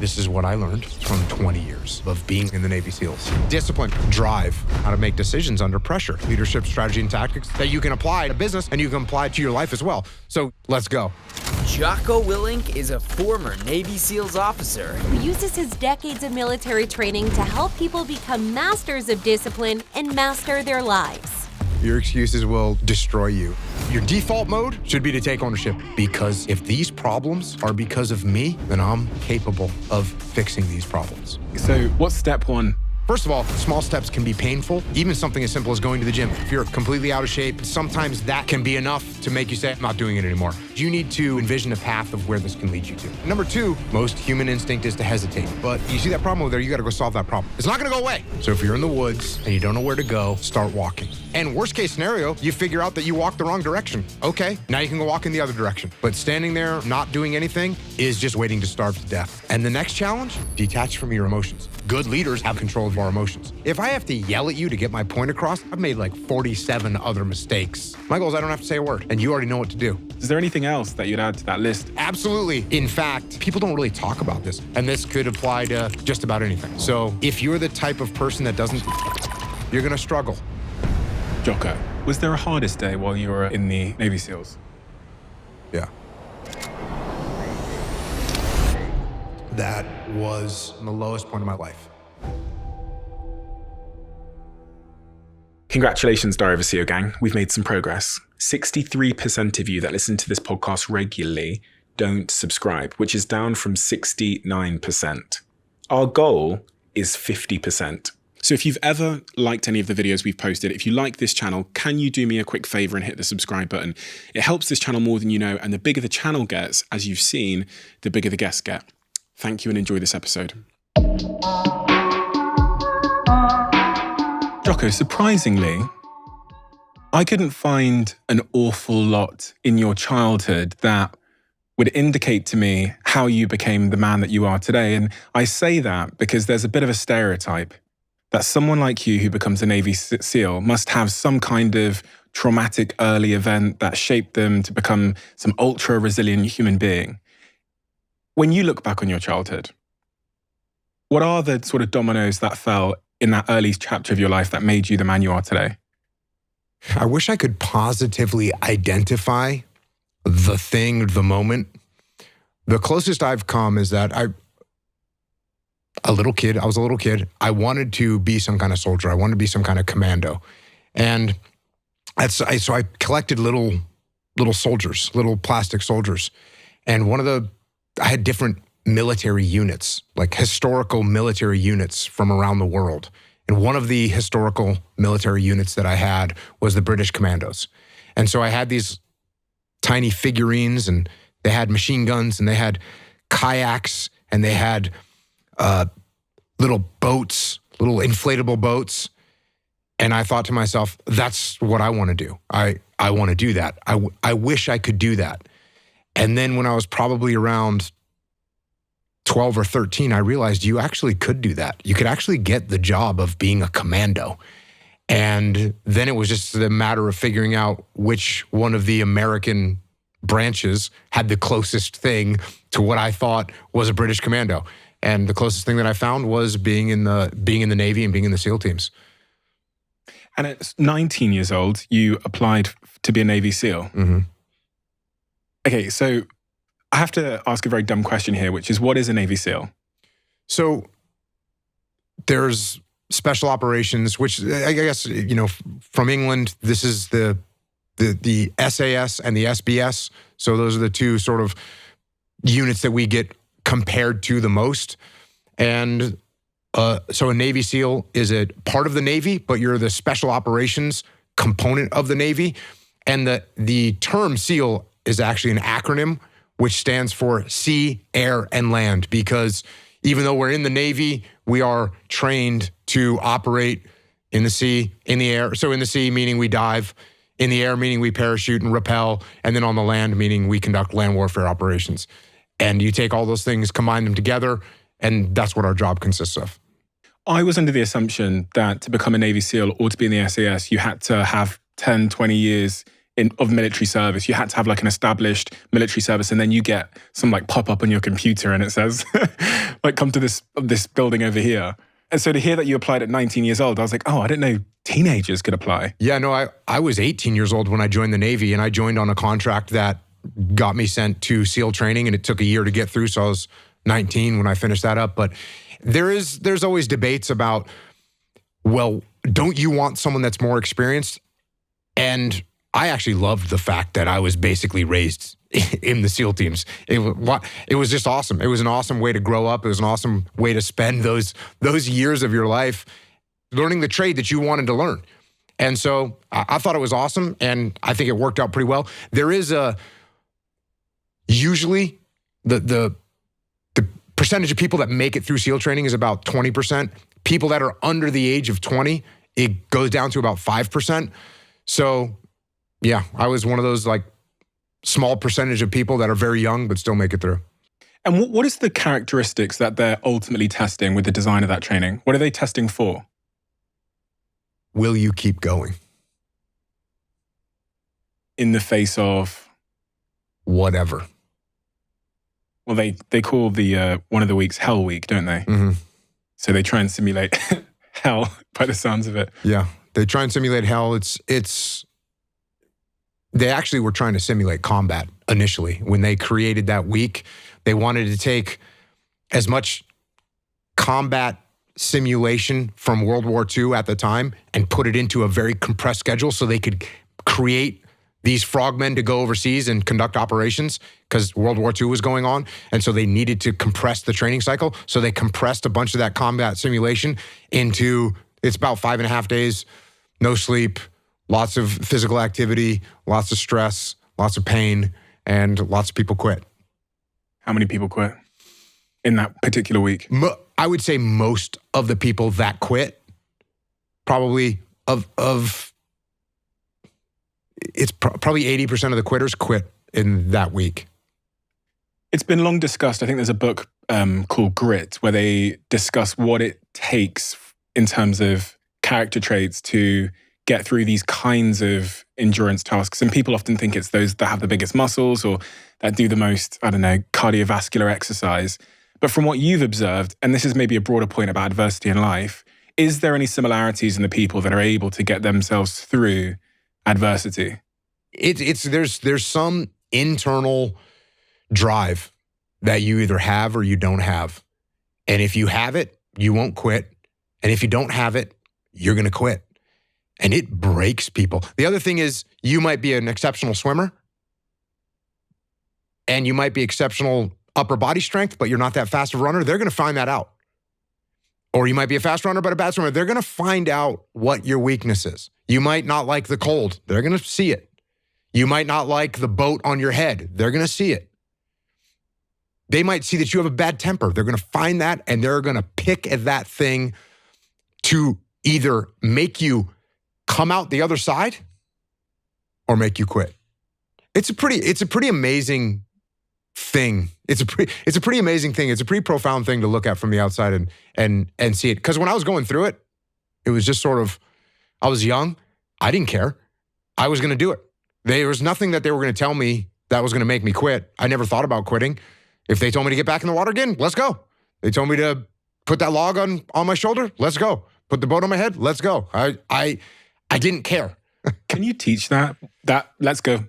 This is what I learned from 20 years of being in the Navy SEALs. Discipline, drive, how to make decisions under pressure, leadership, strategy, and tactics that you can apply to business and you can apply to your life as well. So let's go. Jocko Willink is a former Navy SEALs officer who uses his decades of military training to help people become masters of discipline and master their lives. Your excuses will destroy you. Your default mode should be to take ownership, because if these problems are because of me, then I'm capable of fixing these problems. So what's step one? First of all, small steps can be painful. Even something as simple as going to the gym. If you're completely out of shape, sometimes that can be enough to make you say, I'm not doing it anymore. You need to envision a path of where this can lead you to. Number two, most human instinct is to hesitate. But you see that problem over there, you gotta go solve that problem. It's not gonna go away. So if you're in the woods and you don't know where to go, start walking. And worst case scenario, you figure out that you walked the wrong direction. Okay, now you can go walk in the other direction. But standing there, not doing anything, is just waiting to starve to death. And the next challenge, detach from your emotions. Good leaders have control of our emotions. If I have to yell at you to get my point across, I've made like 47 other mistakes. My goal is I don't have to say a word, and you already know what to do. Is there anything else that you'd add to that list? Absolutely. In fact, people don't really talk about this, and this could apply to just about anything. So if you're the type of person that doesn't, you're gonna struggle. Jocko, was there a hardest day while you were in the Navy SEALs? Yeah. That was the lowest point of my life. Congratulations, Diary of a SEAL gang. We've made some progress. 63% of you that listen to this podcast regularly don't subscribe, which is down from 69%. Our goal is 50%. So if you've ever liked any of the videos we've posted, if you like this channel, can you do me a quick favor and hit the subscribe button? It helps this channel more than you know, and the bigger the channel gets, as you've seen, the bigger the guests get. Thank you and enjoy this episode. Jocko, surprisingly, I couldn't find an awful lot in your childhood that would indicate to me how you became the man that you are today. And I say that because there's a bit of a stereotype that someone like you who becomes a Navy SEAL must have some kind of traumatic early event that shaped them to become some ultra resilient human being. When you look back on your childhood, what are the sort of dominoes that fell in that early chapter of your life that made you the man you are today? I wish I could positively identify the thing, the moment. The closest I've come is that I was a little kid. I wanted to be some kind of soldier. I wanted to be some kind of commando. And so I collected little soldiers, little plastic soldiers. And I had different military units, like historical military units from around the world. And one of the historical military units that I had was the British Commandos. And so I had these tiny figurines, and they had machine guns, and they had kayaks, and they had little boats, little inflatable boats. And I thought to myself, that's what I want to do. I want to do that. I wish I could do that. And then when I was probably around 12 or 13, I realized you actually could do that. You could actually get the job of being a commando. And then it was just a matter of figuring out which one of the American branches had the closest thing to what I thought was a British commando. And the closest thing that I found was being in the Navy and being in the SEAL teams. And at 19 years old, you applied to be a Navy SEAL. Mm-hmm. Okay, so I have to ask a very dumb question here, which is, what is a Navy SEAL? So there's special operations, which I guess, from England, this is the SAS and the SBS. So those are the two sort of units that we get compared to the most. And so a Navy SEAL is a part of the Navy, but you're the special operations component of the Navy. And the term SEAL is actually an acronym, which stands for sea, air, and land, because even though we're in the Navy, we are trained to operate in the sea, in the air. So in the sea, meaning we dive, in the air, meaning we parachute and rappel, and then on the land, meaning we conduct land warfare operations. And you take all those things, combine them together, and that's what our job consists of. I was under the assumption that to become a Navy SEAL or to be in the SAS, you had to have 10, 20 years of military service. You had to have like an established military service, and then you get some like pop up on your computer and it says like come to this building over here. And so to hear that you applied at 19 years old, I was like, oh, I didn't know teenagers could apply. Yeah, no, I was 18 years old when I joined the Navy, and I joined on a contract that got me sent to SEAL training, and it took a year to get through. So I was 19 when I finished that up. But there's always debates about, well, don't you want someone that's more experienced? And I actually loved the fact that I was basically raised in the SEAL teams. It was just awesome. It was an awesome way to grow up. It was an awesome way to spend those years of your life learning the trade that you wanted to learn. And so I thought it was awesome, and I think it worked out pretty well. There is usually the percentage of people that make it through SEAL training is about 20%. People that are under the age of 20, it goes down to about 5%. So yeah, I was one of those like small percentage of people that are very young but still make it through. And what is the characteristics that they're ultimately testing with the design of that training? What are they testing for? Will you keep going? In the face of? Whatever. Well, they call the one of the weeks Hell Week, don't they? Mm-hmm. So they try and simulate hell by the sounds of it. Yeah, they try and simulate hell. They actually were trying to simulate combat initially. When they created that week, they wanted to take as much combat simulation from World War II at the time and put it into a very compressed schedule so they could create these frogmen to go overseas and conduct operations because World War II was going on. And so they needed to compress the training cycle. So they compressed a bunch of that combat simulation into, it's about 5.5 days, no sleep, lots of physical activity, lots of stress, lots of pain, and lots of people quit. How many people quit in that particular week? I would say most of the people that quit, probably it's probably 80% of the quitters quit in that week. It's been long discussed. I think there's a book called Grit where they discuss what it takes in terms of character traits to get through these kinds of endurance tasks. And people often think it's those that have the biggest muscles or that do the most, cardiovascular exercise. But from what you've observed, and this is maybe a broader point about adversity in life, is there any similarities in the people that are able to get themselves through adversity? There's some internal drive that you either have or you don't have. And if you have it, you won't quit. And if you don't have it, you're going to quit. And it breaks people. The other thing is you might be an exceptional swimmer and you might be exceptional upper body strength, but you're not that fast of a runner. They're going to find that out. Or you might be a fast runner, but a bad swimmer. They're going to find out what your weakness is. You might not like the cold. They're going to see it. You might not like the boat on your head. They're going to see it. They might see that you have a bad temper. They're going to find that and they're going to pick at that thing to either make you come out the other side or make you quit. It's a pretty amazing thing. It's a pretty amazing thing. It's a pretty profound thing to look at from the outside and see it. Because when I was going through it, it was just sort of, I was young. I didn't care. I was going to do it. There was nothing that they were going to tell me that was going to make me quit. I never thought about quitting. If they told me to get back in the water again, let's go. They told me to put that log on my shoulder, let's go. Put the boat on my head, let's go. I didn't care. Can you teach that let's go?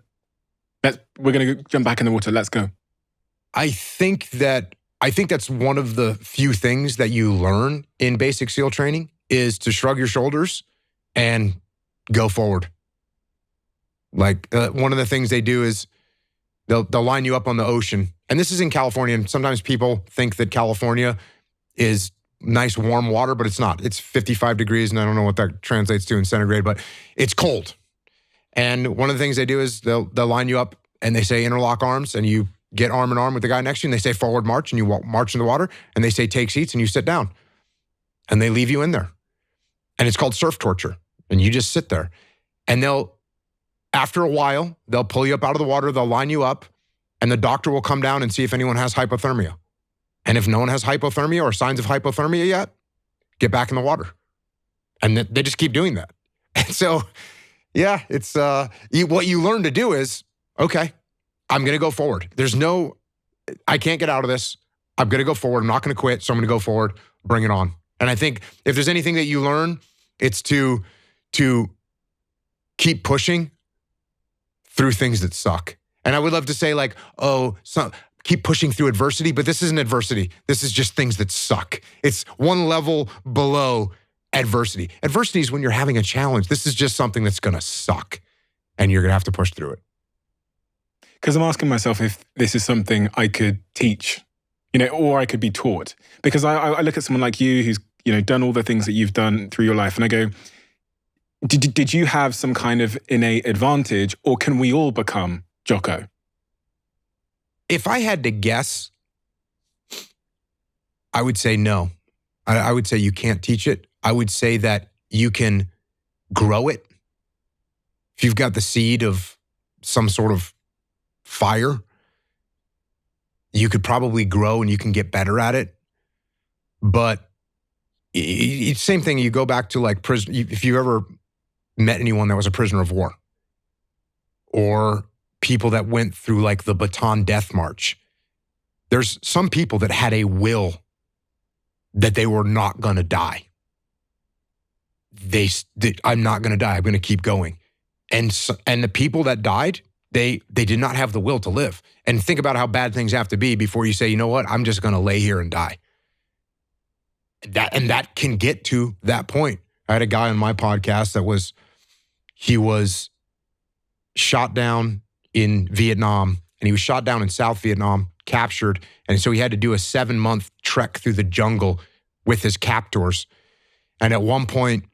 We're going to jump back in the water, let's go. I think that's one of the few things that you learn in basic SEAL training is to shrug your shoulders and go forward. Like one of the things they do is they'll line you up on the ocean. And this is in California. And sometimes people think that California is nice, warm water, but it's not. It's 55 degrees. And I don't know what that translates to in centigrade, but it's cold. And one of the things they do is they'll line you up and they say interlock arms and you get arm in arm with the guy next to you and they say forward march and you march in the water and they say take seats and you sit down and they leave you in there. And it's called surf torture. And you just sit there and after a while, they'll pull you up out of the water, they'll line you up and the doctor will come down and see if anyone has hypothermia. And if no one has hypothermia or signs of hypothermia yet, get back in the water. And they just keep doing that. And so, yeah, it's what you learn to do is, okay, I'm going to go forward. I can't get out of this. I'm going to go forward. I'm not going to quit. So I'm going to go forward, bring it on. And I think if there's anything that you learn, it's to keep pushing through things that suck. And I would love to say like, keep pushing through adversity, but this isn't adversity. This is just things that suck. It's one level below adversity. Adversity is when you're having a challenge. This is just something that's going to suck and you're going to have to push through it. Because I'm asking myself if this is something I could teach, or I could be taught. Because I look at someone like you who's, done all the things that you've done through your life and I go, did you have some kind of innate advantage or can we all become Jocko? If I had to guess, I would say no. I would say you can't teach it. I would say that you can grow it. If you've got the seed of some sort of fire, you could probably grow and you can get better at it. But it's the same thing. You go back to like prison. If you ever met anyone that was a prisoner of war or people that went through like the Bataan Death March, there's some people that had a will that they were not going to die. I'm not going to die. I'm going to keep going. And the people that died, they did not have the will to live. And think about how bad things have to be before you say, you know what, I'm just going to lay here and die. That can get to that point. I had a guy on my podcast he was shot down in Vietnam and he was shot down in South Vietnam, captured. And so he had to do a 7-month trek through the jungle with his captors. And at one point,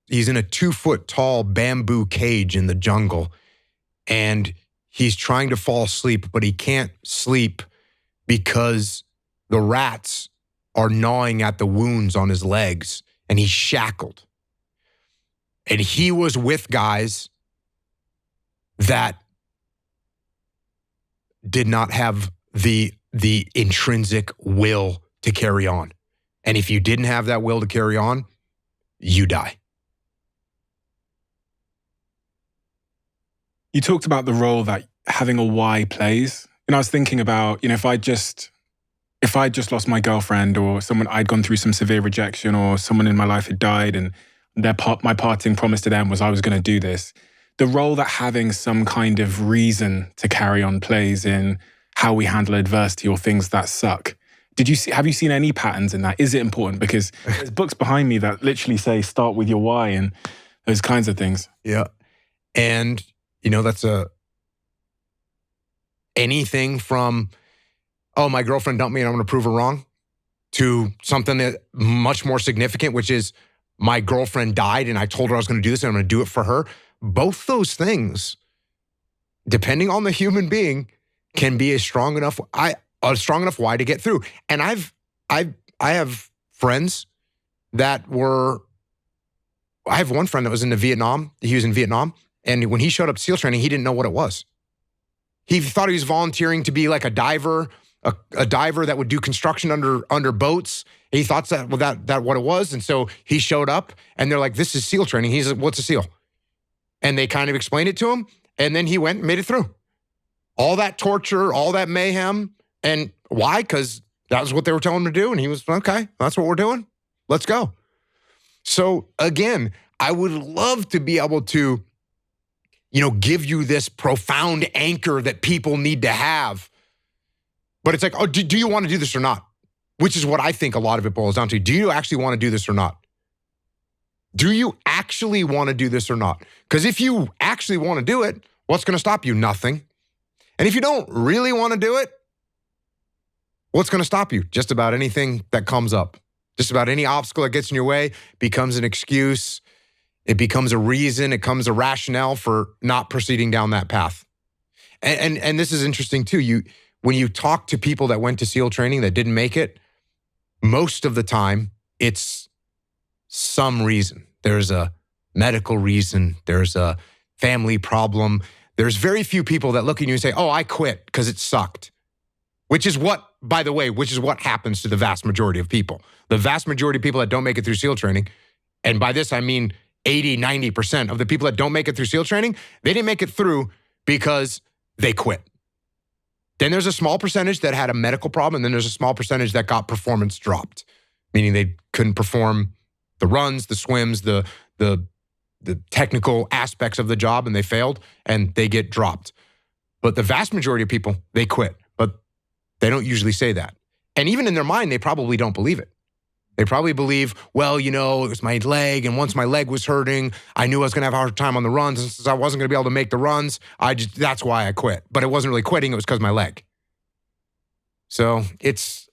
he's in a 2-foot tall bamboo cage in the jungle. And he's trying to fall asleep, but he can't sleep because the rats are gnawing at the wounds on his legs and he's shackled. And he was with guys that did not have the intrinsic will to carry on. And if you didn't have that will to carry on, you die. You talked about the role that having a why plays. And I was thinking about, if I just lost my girlfriend or someone, I'd gone through some severe rejection or someone in my life had died and my parting promise to them was I was going to do this. The role that having some kind of reason to carry on plays in how we handle adversity or things that suck. Have you seen any patterns in that? Is it important? Because there's books behind me that literally say start with your why and those kinds of things. Yeah. And, that's anything from, oh, my girlfriend dumped me and I'm going to prove her wrong, to something that much more significant, which is my girlfriend died and I told her I was going to do this and I'm going to do it for her. Both those things, depending on the human being, can be a strong enough why to get through. And I have friends that I have one friend that was in Vietnam. He was in Vietnam. And when he showed up to SEAL training, he didn't know what it was. He thought he was volunteering to be like a diver, a diver that would do construction under boats. And he thought that what it was. And so he showed up and they're like, this is SEAL training. He's like, what's a SEAL? And they kind of explained it to him. And then he went and made it through. All that torture, all that mayhem. And why? Because that was what they were telling him to do. And he was, okay, that's what we're doing. Let's go. So again, I would love to be able to, give you this profound anchor that people need to have. But it's like, oh, do you want to do this or not? Which is what I think a lot of it boils down to. Do you actually want to do this or not? Do you actually want to do this or not? Because if you actually want to do it, what's going to stop you? Nothing. And if you don't really want to do it, what's going to stop you? Just about anything that comes up. Just about any obstacle that gets in your way becomes an excuse. It becomes a reason. It becomes a rationale for not proceeding down that path. And this is interesting too. When you talk to people that went to SEAL training that didn't make it, most of the time it's some reason. There's a medical reason. There's a family problem. There's very few people that look at you and say, oh, I quit because it sucked. Which is what happens to the vast majority of people. The vast majority of people that don't make it through SEAL training, and by this I mean 80, 90% of the people that don't make it through SEAL training, they didn't make it through because they quit. Then there's a small percentage that had a medical problem, and then there's a small percentage that got performance dropped, meaning they couldn't perform the runs, the swims, the technical aspects of the job, and they failed, and they get dropped. But the vast majority of people, they quit, but they don't usually say that. And even in their mind, they probably don't believe it. They probably believe, well, it was my leg, and once my leg was hurting, I knew I was going to have a hard time on the runs, and since I wasn't going to be able to make the runs, that's why I quit. But it wasn't really quitting, it was because of my leg. So it's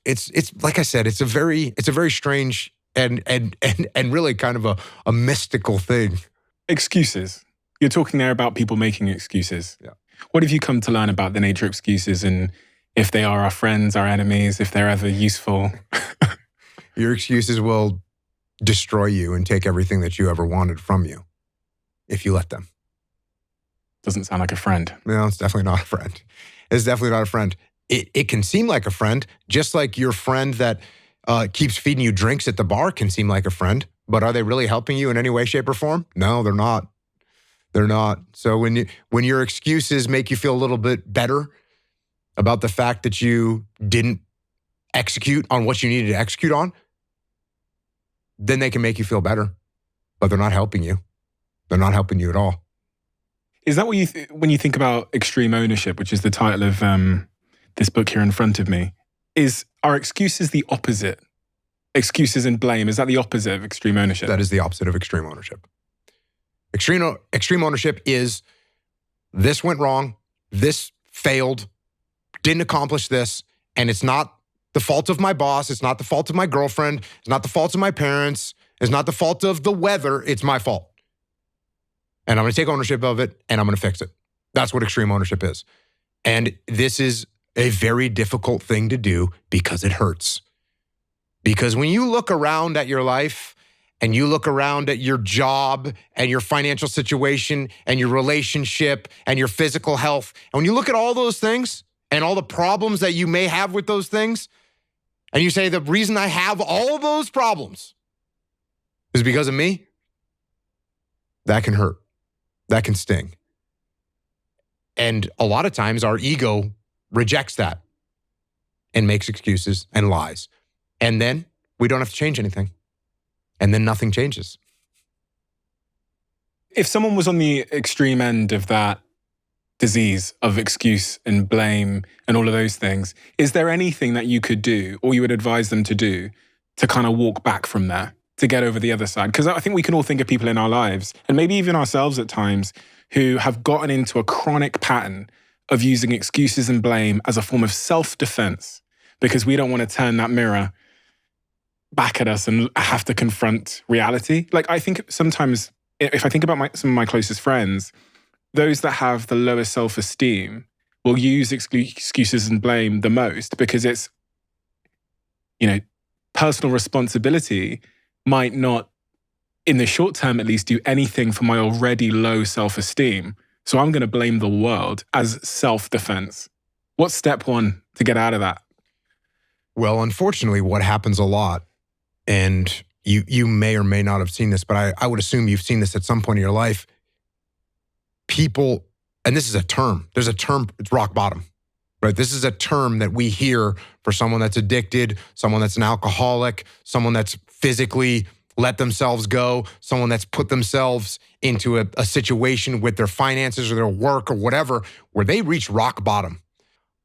like I said, it's a very strange and really kind of a mystical thing. Excuses. You're talking there about people making excuses. Yeah. What have you come to learn about the nature of excuses, and if they are our friends, our enemies, if they're ever useful? Your excuses will destroy you and take everything that you ever wanted from you if you let them. Doesn't sound like a friend. No, it's definitely not a friend. It's definitely not a friend. It can seem like a friend, just like your friend that keeps feeding you drinks at the bar can seem like a friend. But are they really helping you in any way, shape, or form? No, they're not. They're not. So when your excuses make you feel a little bit better about the fact that you didn't execute on what you needed to execute on, then they can make you feel better. But they're not helping you. They're not helping you at all. Is that what you when you think about extreme ownership, which is the title of this book here in front of me, are excuses the opposite? Excuses and blame, is that the opposite of extreme ownership? That is the opposite of extreme ownership. Extreme ownership is, this went wrong, this failed, didn't accomplish this, and it's not the fault of my boss, it's not the fault of my girlfriend, it's not the fault of my parents, it's not the fault of the weather, it's my fault. And I'm going to take ownership of it, and I'm going to fix it. That's what extreme ownership is. And this is a very difficult thing to do because it hurts. Because when you look around at your life and you look around at your job and your financial situation and your relationship and your physical health, and when you look at all those things and all the problems that you may have with those things, and you say, the reason I have all those problems is because of me, that can hurt. That can sting. And a lot of times our ego rejects that and makes excuses and lies. And then we don't have to change anything. And then nothing changes. If someone was on the extreme end of that disease of excuse and blame and all of those things, is there anything that you could do or you would advise them to do to kind of walk back from there, to get over the other side? Because I think we can all think of people in our lives, and maybe even ourselves at times, who have gotten into a chronic pattern of using excuses and blame as a form of self-defense because we don't want to turn that mirror back at us and have to confront reality. Like, I think sometimes, if I think about some of my closest friends, those that have the lowest self-esteem will use excuses and blame the most because it's, personal responsibility might not, in the short term at least, do anything for my already low self-esteem. So I'm going to blame the world as self-defense. What's step one to get out of that? Well, unfortunately, what happens a lot, and you may or may not have seen this, but I would assume you've seen this at some point in your life. People, and this is a term, there's a term, it's rock bottom, right? This is a term that we hear for someone that's addicted, someone that's an alcoholic, someone that's physically let themselves go, someone that's put themselves into a situation with their finances or their work or whatever, where they reach rock bottom.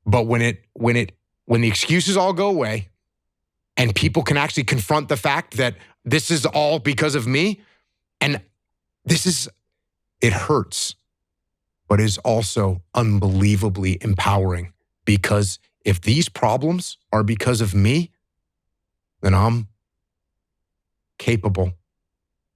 But when the excuses all go away and people can actually confront the fact that this is all because of me, and it hurts, but is also unbelievably empowering, because if these problems are because of me, then I'm capable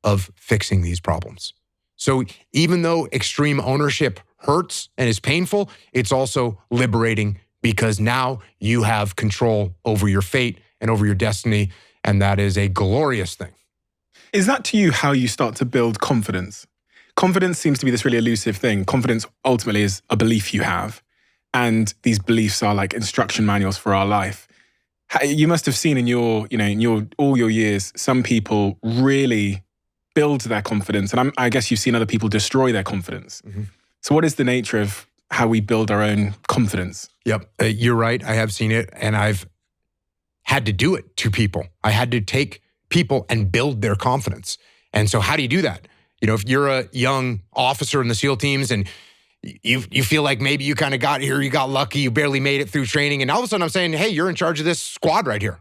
of fixing these problems. So even though extreme ownership hurts and is painful, it's also liberating, because now you have control over your fate and over your destiny, and that is a glorious thing. Is that to you how you start to build confidence? Confidence seems to be this really elusive thing. Confidence ultimately is a belief you have, and these beliefs are like instruction manuals for our life. You must have seen in all your years, some people really build their confidence, and I guess you've seen other people destroy their confidence. Mm-hmm. So what is the nature of how we build our own confidence. Yep, you're right. I have seen it, and I've had to do it to people. I had to take people and build their confidence. And so how do you do that? You know, if you're a young officer in the SEAL teams and you feel like maybe you kind of got here, you got lucky, you barely made it through training, and all of a sudden I'm saying, hey, you're in charge of this squad right here.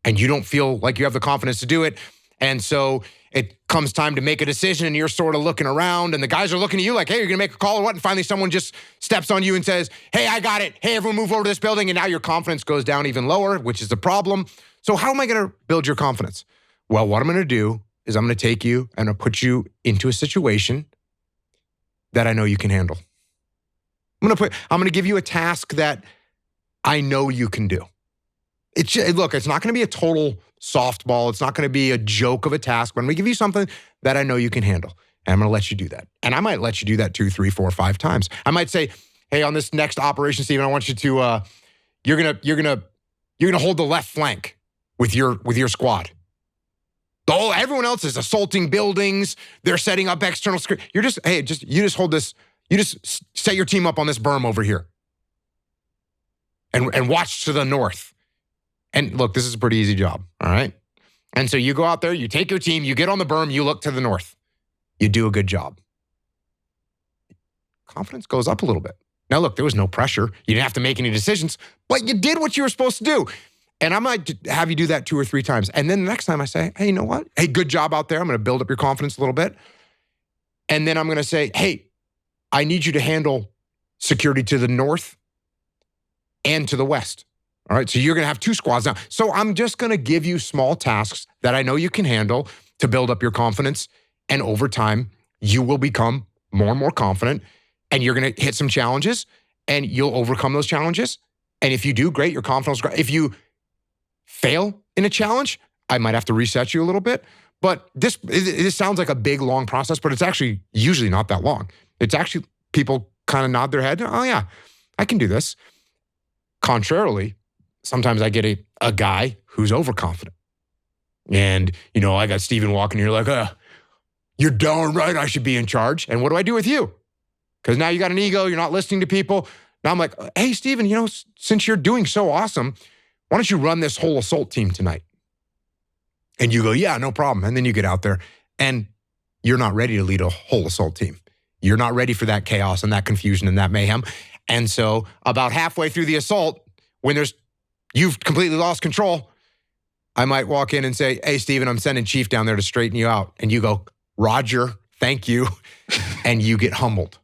And you don't feel like you have the confidence to do it. And so it comes time to make a decision and you're sort of looking around and the guys are looking at you like, hey, you're going to make a call or what? And finally someone just steps on you and says, hey, I got it. Hey, everyone move over to this building. And now your confidence goes down even lower, which is the problem. So how am I going to build your confidence? Well, what I'm going to do is I'm going to take you and I'll put you into a situation that I know you can handle. I'm going to give you a task that I know you can do. Look, it's not going to be a total softball. It's not going to be a joke of a task, but I'm going to give you something that I know you can handle. And I'm going to let you do that. And I might let you do that 2, 3, 4, 5 times. I might say, hey, on this next operation, Steven, I want you to, you're going to hold the left flank with your squad. Everyone else is assaulting buildings. They're setting up external security. You just hold this. You just set your team up on this berm over here and watch to the north. And look, this is a pretty easy job, all right? And so you go out there, you take your team, you get on the berm, you look to the north. You do a good job. Confidence goes up a little bit. Now look, there was no pressure. You didn't have to make any decisions, but you did what you were supposed to do. And I might have you do that 2 or 3 times. And then the next time I say, hey, you know what? Hey, good job out there. I'm going to build up your confidence a little bit. And then I'm going to say, hey, I need you to handle security to the north and to the west. All right, so you're going to have 2 squads now. So I'm just going to give you small tasks that I know you can handle to build up your confidence. And over time, you will become more and more confident. And you're going to hit some challenges and you'll overcome those challenges. And if you do, great, your confidence will grow. If you fail in a challenge, I might have to reset you a little bit. But this sounds like a big, long process, but it's actually usually not that long. It's actually people kind of nod their head. Oh, yeah, I can do this. Contrarily, sometimes I get a guy who's overconfident. And, you know, I got Steven walking here like, you're darn right I should be in charge. And what do I do with you? Because now you got an ego, you're not listening to people. Now I'm like, hey, Steven, you know, since you're doing so awesome, why don't you run this whole assault team tonight? And you go, yeah, no problem. And then you get out there and you're not ready to lead a whole assault team. You're not ready for that chaos and that confusion and that mayhem. And so about halfway through the assault, when you've completely lost control, I might walk in and say, hey, Steven, I'm sending Chief down there to straighten you out. And you go, Roger, thank you. And you get humbled.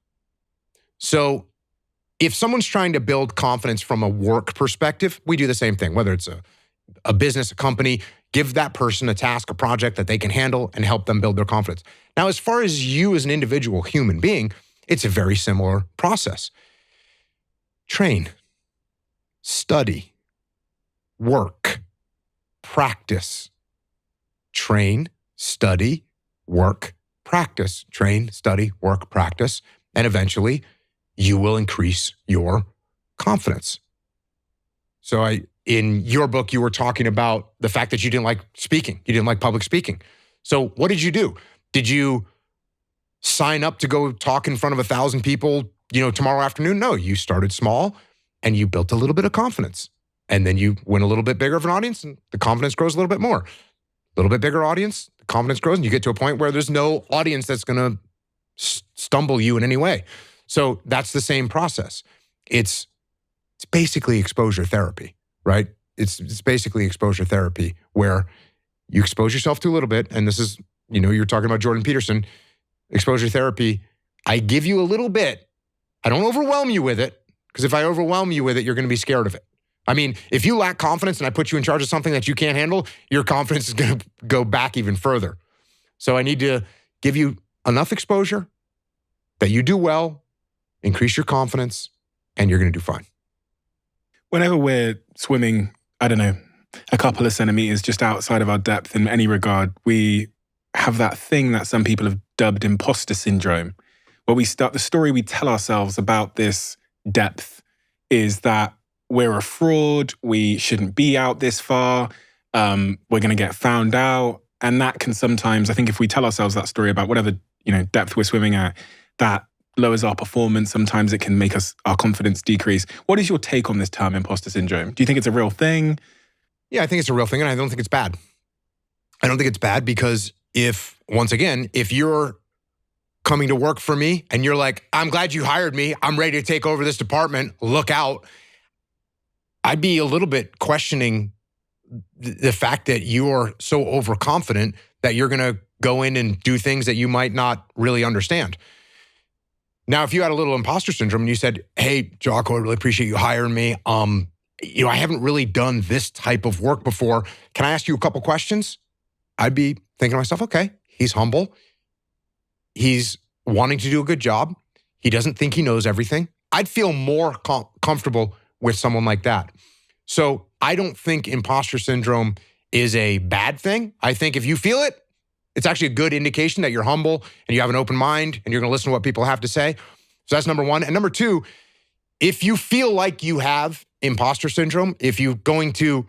So if someone's trying to build confidence from a work perspective, we do the same thing, whether it's a business, a company, give that person a task, a project that they can handle and help them build their confidence. Now, as far as you as an individual human being, it's a very similar process. Train, study, work, practice. Train, study, work, practice. Train, study, work, practice. And eventually, you will increase your confidence. So in your book, you were talking about the fact that you didn't like speaking. You didn't like public speaking. So what did you do? Did you sign up to go talk in front of 1,000 people, tomorrow afternoon? No, you started small and you built a little bit of confidence. And then you win a little bit bigger of an audience and the confidence grows a little bit more. A little bit bigger audience, the confidence grows, and you get to a point where there's no audience that's going to stumble you in any way. So that's the same process. It's basically exposure therapy, right? It's basically exposure therapy where you expose yourself to a little bit. And this is, you're talking about Jordan Peterson, exposure therapy. I give you a little bit. I don't overwhelm you with it, because if I overwhelm you with it, you're going to be scared of it. I mean, if you lack confidence and I put you in charge of something that you can't handle, your confidence is going to go back even further. So I need to give you enough exposure that you do well, increase your confidence, and you're going to do fine. Whenever we're swimming, I don't know, a couple of centimeters just outside of our depth in any regard, we have that thing that some people have dubbed imposter syndrome, where the story we tell ourselves about this depth is that we're a fraud, we shouldn't be out this far, we're going to get found out. And that can sometimes, I think if we tell ourselves that story about whatever, depth we're swimming at, that lowers our performance. Sometimes it can make our confidence decrease. What is your take on this term, imposter syndrome? Do you think it's a real thing? Yeah, I think it's a real thing, and I don't think it's bad. I don't think it's bad because if you're coming to work for me and you're like, I'm glad you hired me, I'm ready to take over this department, look out, I'd be a little bit questioning the fact that you're so overconfident that you're going to go in and do things that you might not really understand. Now, if you had a little imposter syndrome and you said, hey, Jocko, I really appreciate you hiring me. I haven't really done this type of work before. Can I ask you a couple questions? I'd be thinking to myself, okay, he's humble. He's wanting to do a good job. He doesn't think he knows everything. I'd feel more comfortable with someone like that. So I don't think imposter syndrome is a bad thing. I think if you feel it, it's actually a good indication that you're humble and you have an open mind and you're going to listen to what people have to say. So that's number one. And number two, if you feel like you have imposter syndrome, if you're going to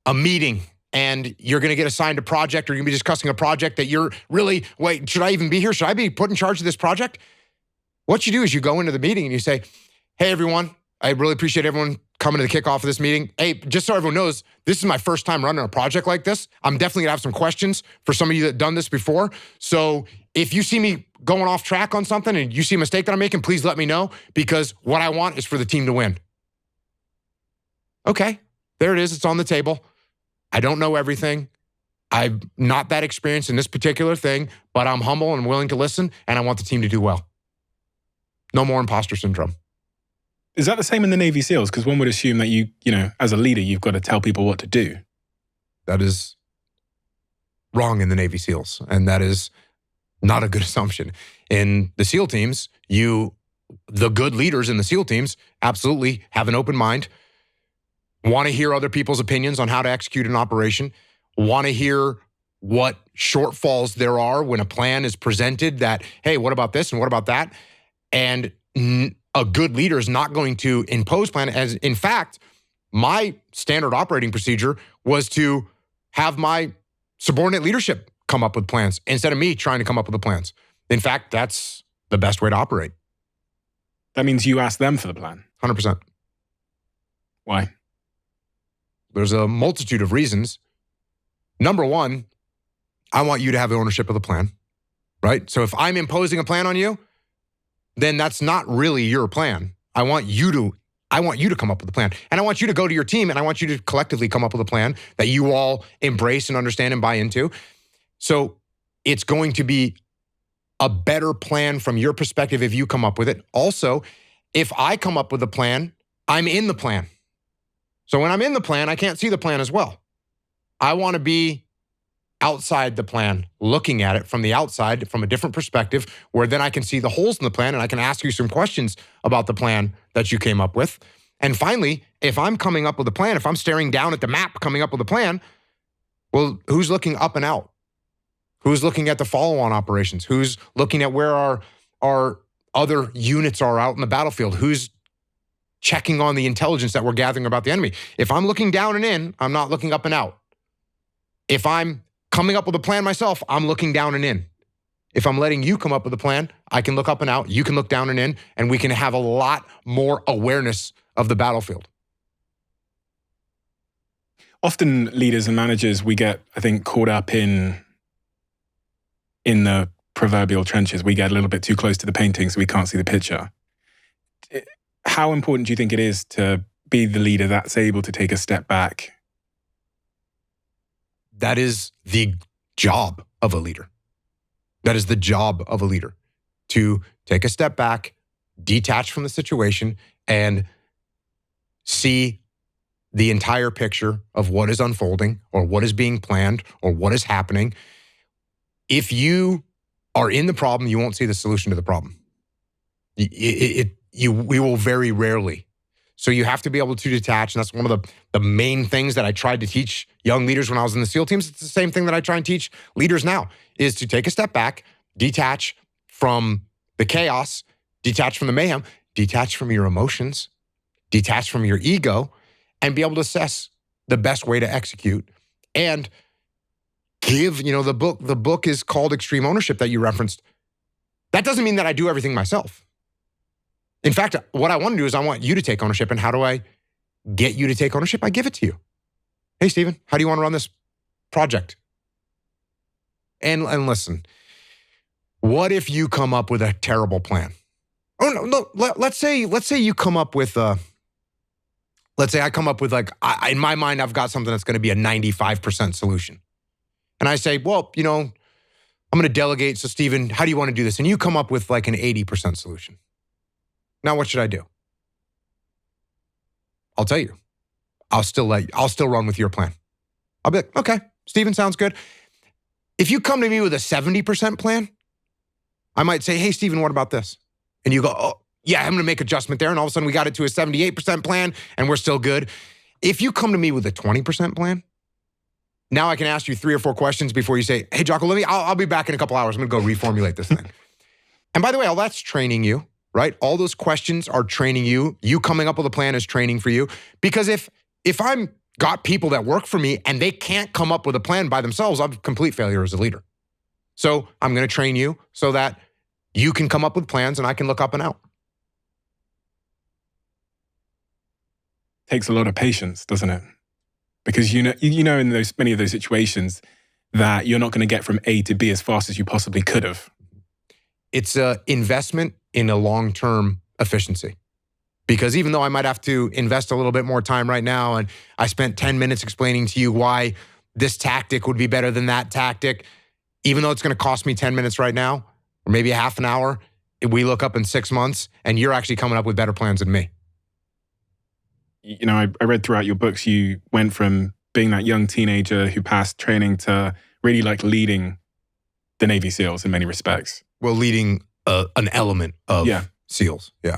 a meeting and you're going to get assigned a project or you're going to be discussing a project that you're really, wait, should I even be here? Should I be put in charge of this project? What you do is you go into the meeting and you say, hey, everyone, I really appreciate everyone coming to the kickoff of this meeting. Hey, just so everyone knows, this is my first time running a project like this. I'm definitely gonna have some questions for some of you that done this before. So if you see me going off track on something and you see a mistake that I'm making, please let me know because what I want is for the team to win. Okay, there it is. It's on the table. I don't know everything. I'm not that experienced in this particular thing, but I'm humble and willing to listen and I want the team to do well. No more imposter syndrome. Is that the same in the Navy SEALs? Because one would assume that you as a leader, you've got to tell people what to do. That is wrong in the Navy SEALs, and that is not a good assumption. In the SEAL teams, the good leaders in the SEAL teams absolutely have an open mind, want to hear other people's opinions on how to execute an operation, want to hear what shortfalls there are when a plan is presented that, hey, what about this and what about that? And a good leader is not going to impose plan. As in fact, my standard operating procedure was to have my subordinate leadership come up with plans instead of me trying to come up with the plans. In fact, that's the best way to operate. That means you ask them for the plan. 100%. Why? There's a multitude of reasons. Number one, I want you to have ownership of the plan, right? So if I'm imposing a plan on you, then that's not really your plan. I want you to come up with a plan. And I want you to go to your team and I want you to collectively come up with a plan that you all embrace and understand and buy into. So it's going to be a better plan from your perspective if you come up with it. Also, if I come up with a plan, I'm in the plan. So when I'm in the plan, I can't see the plan as well. I want to be outside the plan, looking at it from the outside, from a different perspective, where then I can see the holes in the plan and I can ask you some questions about the plan that you came up with. And finally, if I'm coming up with a plan, if I'm staring down at the map coming up with a plan, well, who's looking up and out? Who's looking at the follow-on operations? Who's looking at where our other units are out in the battlefield? Who's checking on the intelligence that we're gathering about the enemy? If I'm looking down and in, I'm not looking up and out. If I'm coming up with a plan myself, I'm looking down and in. If I'm letting you come up with a plan, I can look up and out, you can look down and in, and we can have a lot more awareness of the battlefield. Often leaders and managers, we get, I think, caught up in the proverbial trenches. We get a little bit too close to the painting so we can't see the picture. How important do you think it is to be the leader that's able to take a step back? That is the job of a leader. That is the job of a leader, to take a step back, detach from the situation, and see the entire picture of what is unfolding or what is being planned or what is happening. If you are in the problem, you won't see the solution to the problem. We will very rarely. So you have to be able to detach, and that's one of the main things that I tried to teach young leaders when I was in the SEAL teams. It's the same thing that I try and teach leaders now, is to take a step back, detach from the chaos, detach from the mayhem, detach from your emotions, detach from your ego, and be able to assess the best way to execute. And give, the book is called Extreme Ownership that you referenced. That doesn't mean that I do everything myself. In fact, what I want to do is I want you to take ownership. And how do I get you to take ownership? I give it to you. Hey, Steven, how do you want to run this project? And listen, what if you come up with a terrible plan? Oh, no, let's say you come up with let's say I come up with in my mind, I've got something that's going to be a 95% solution. And I say, well, I'm going to delegate. So Steven, how do you want to do this? And you come up with like an 80% solution. Now, what should I do? I'll tell you. I'll still run with your plan. I'll be like, okay, Steven, sounds good. If you come to me with a 70% plan, I might say, hey, Steven, what about this? And you go, oh, yeah, I'm going to make adjustment there. And all of a sudden we got it to a 78% plan and we're still good. If you come to me with a 20% plan, now I can ask you 3 or 4 questions before you say, hey, Jocko, I'll be back in a couple hours. I'm going to go reformulate this thing. And by the way, all that's training you, right? All those questions are training you. You coming up with a plan is training for you. Because if I'm got people that work for me and they can't come up with a plan by themselves, I'm a complete failure as a leader. So I'm going to train you so that you can come up with plans and I can look up and out. Takes a lot of patience, doesn't it? Because you know in those many of those situations that you're not going to get from A to B as fast as you possibly could have. It's an investment in a long-term efficiency. Because even though I might have to invest a little bit more time right now, and I spent 10 minutes explaining to you why this tactic would be better than that tactic, even though it's going to cost me 10 minutes right now, or maybe a half an hour, we look up in 6 months and you're actually coming up with better plans than me. I read throughout your books, you went from being that young teenager who passed training to really like leading the Navy SEALs in many respects. Well, leading an element of SEALs. Yeah.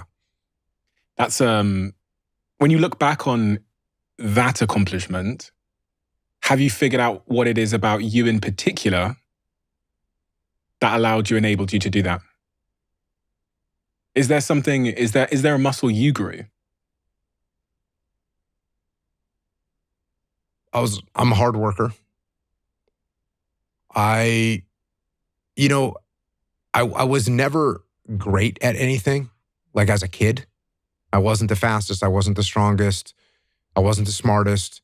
That's, when you look back on that accomplishment, have you figured out what it is about you in particular that allowed you, enabled you to do that? Is there a muscle you grew? I'm a hard worker. I was never great at anything. Like as a kid, I wasn't the fastest. I wasn't the strongest. I wasn't the smartest.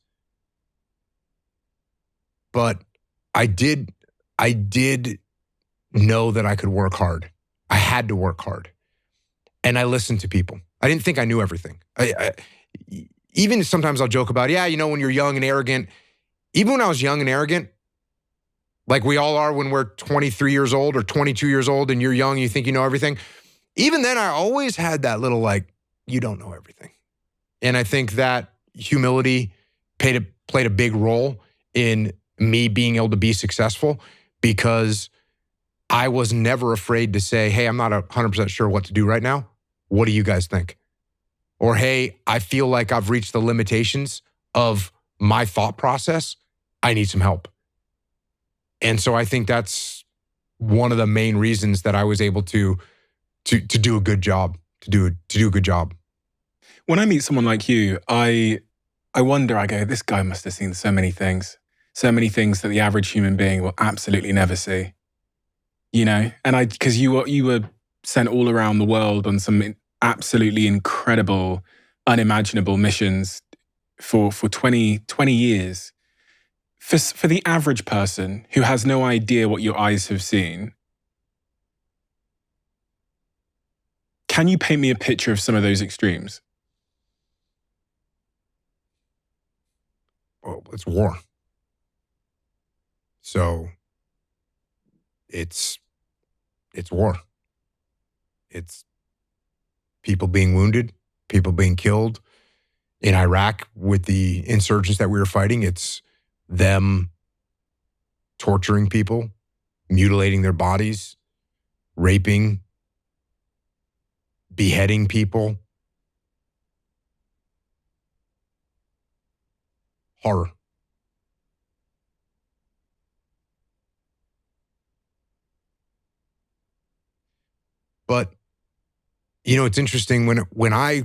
But I did know that I could work hard. I had to work hard. And I listened to people. I didn't think I knew everything. Even sometimes I'll joke about, when you're young and arrogant, even when I was young and arrogant, like we all are when we're 23 years old or 22 years old and you're young, you think you know everything. Even then, I always had that little you don't know everything. And I think that humility played a big role in me being able to be successful because I was never afraid to say, hey, I'm not 100% sure what to do right now. What do you guys think? Or, hey, I feel like I've reached the limitations of my thought process. I need some help. And so I think that's one of the main reasons that I was able to do a good job, to do a good job. When I meet someone like you, I wonder, I go, this guy must have seen so many things that the average human being will absolutely never see. And because you were sent all around the world on some absolutely incredible, unimaginable missions for 20 years. For the average person who has no idea what your eyes have seen, can you paint me a picture of some of those extremes? Well, it's war. So it's war. It's people being wounded, people being killed. In Iraq with the insurgents that we were fighting, it's them torturing people, mutilating their bodies, raping, beheading people. Horror. But it's interesting when I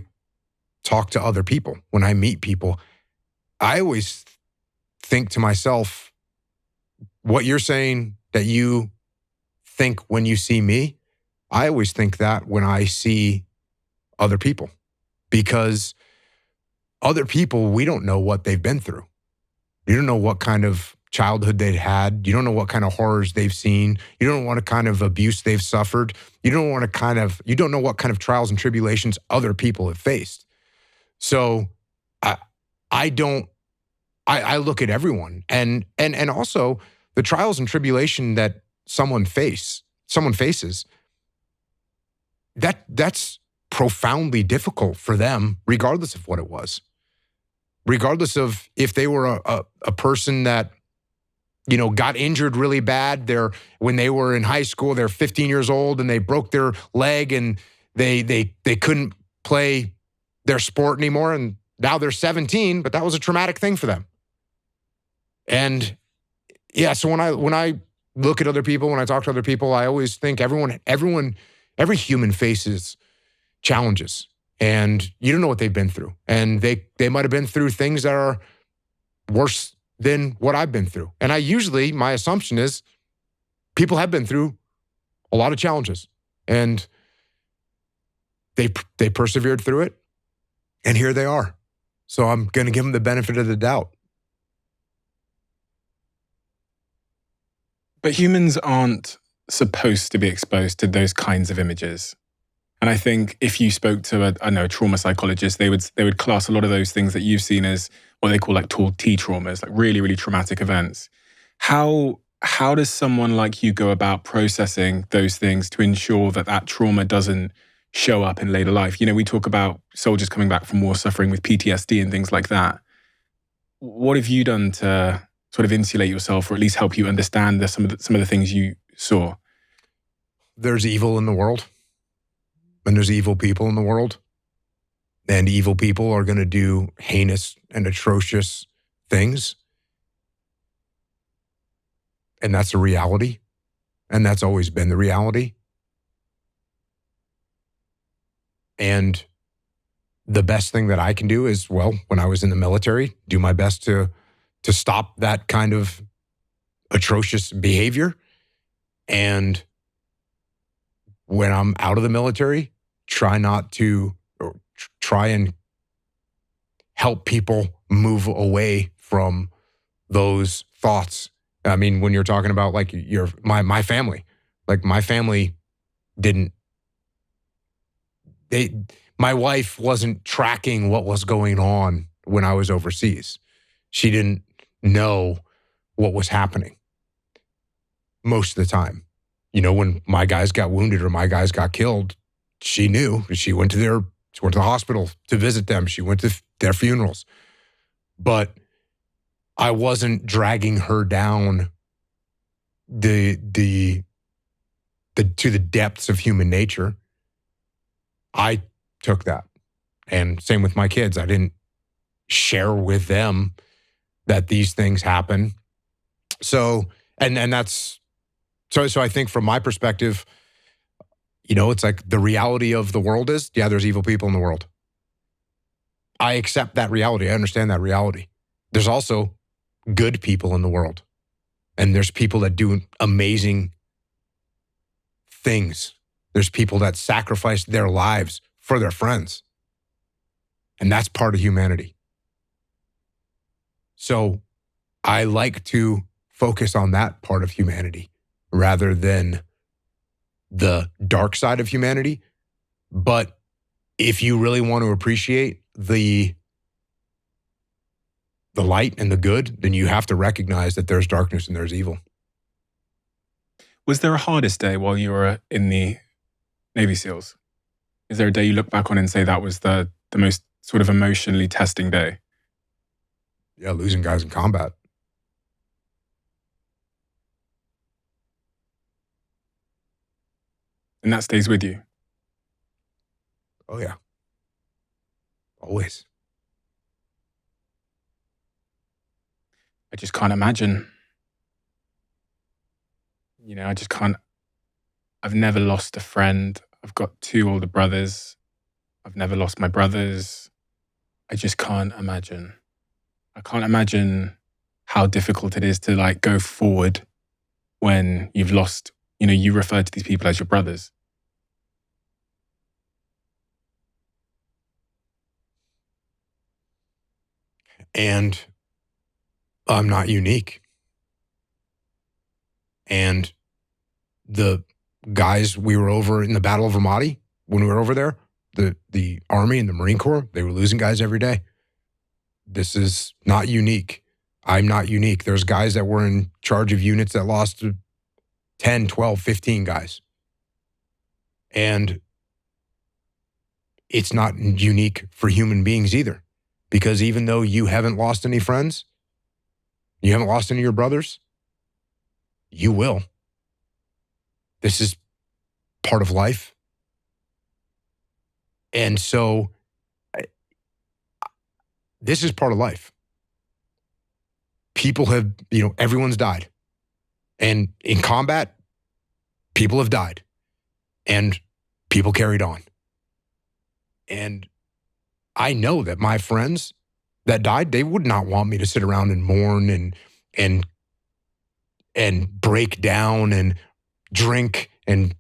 talk to other people, when I meet people, I always think to myself, what you're saying that you think when you see me, I always think that when I see other people, because other people, we don't know what they've been through. You don't know what kind of childhood they've had. You don't know what kind of horrors they've seen. You don't know what kind of abuse they've suffered. You don't know what kind of trials and tribulations other people have faced. So I look at everyone and also the trials and tribulation that someone faces, that's profoundly difficult for them, regardless of what it was. Regardless of if they were a person that, got injured really bad. When they were in high school, they're 15 years old and they broke their leg and they couldn't play their sport anymore. And now they're 17, but that was a traumatic thing for them. And yeah, so when I look at other people, when I talk to other people, I always think every human faces challenges, and you don't know what they've been through. And they might have been through things that are worse than what I've been through. And my assumption is people have been through a lot of challenges, and they persevered through it, and here they are. So I'm going to give them the benefit of the doubt. But humans aren't supposed to be exposed to those kinds of images. And I think if you spoke to a trauma psychologist, they would class a lot of those things that you've seen as what they call like tall T traumas, like really, really traumatic events. How does someone like you go about processing those things to ensure that trauma doesn't show up in later life? We talk about soldiers coming back from war suffering with PTSD and things like that. What have you done to sort of insulate yourself, or at least help you understand some of the things you saw? There's evil in the world, and there's evil people in the world, and evil people are going to do heinous and atrocious things. And that's a reality, and that's always been the reality. And the best thing that I can do is, when I was in the military, do my best to stop that kind of atrocious behavior. And when I'm out of the military, try and help people move away from those thoughts. I mean, when you're talking about like my family, like my family my wife wasn't tracking what was going on when I was overseas. She didn't know what was happening most of the time. When my guys got wounded or my guys got killed, she knew. She went to the hospital to visit them. She went to their funerals. But I wasn't dragging her down to the depths of human nature. I took that. And same with my kids. I didn't share with them that these things happen. So, and that's, so I think from my perspective, it's like the reality of the world is, there's evil people in the world. I accept that reality. I understand that reality. There's also good people in the world. And there's people that do amazing things. There's people that sacrifice their lives for their friends. And that's part of humanity. So I like to focus on that part of humanity rather than the dark side of humanity. But if you really want to appreciate the light and the good, then you have to recognize that there's darkness and there's evil. Was there a hardest day while you were in the Navy SEALs? Is there a day you look back on and say that was the most sort of emotionally testing day? Yeah, losing guys in combat. And that stays with you? Oh, yeah. Always. I just can't imagine. I just can't. I've never lost a friend. I've got 2 older brothers. I've never lost my brothers. I just can't imagine. I can't imagine how difficult it is to like go forward when you've lost, you refer to these people as your brothers. And I'm not unique. And the guys we were over in the Battle of Ramadi, when we were over there, the Army and the Marine Corps, they were losing guys every day. This is not unique. I'm not unique. There's guys that were in charge of units that lost 10, 12, 15 guys. And it's not unique for human beings either. Because even though you haven't lost any friends, you haven't lost any of your brothers, you will. This is part of life. And so this is part of life. People have, everyone's died. And in combat, people have died. And people carried on. And I know that my friends that died, they would not want me to sit around and mourn and break down and drink and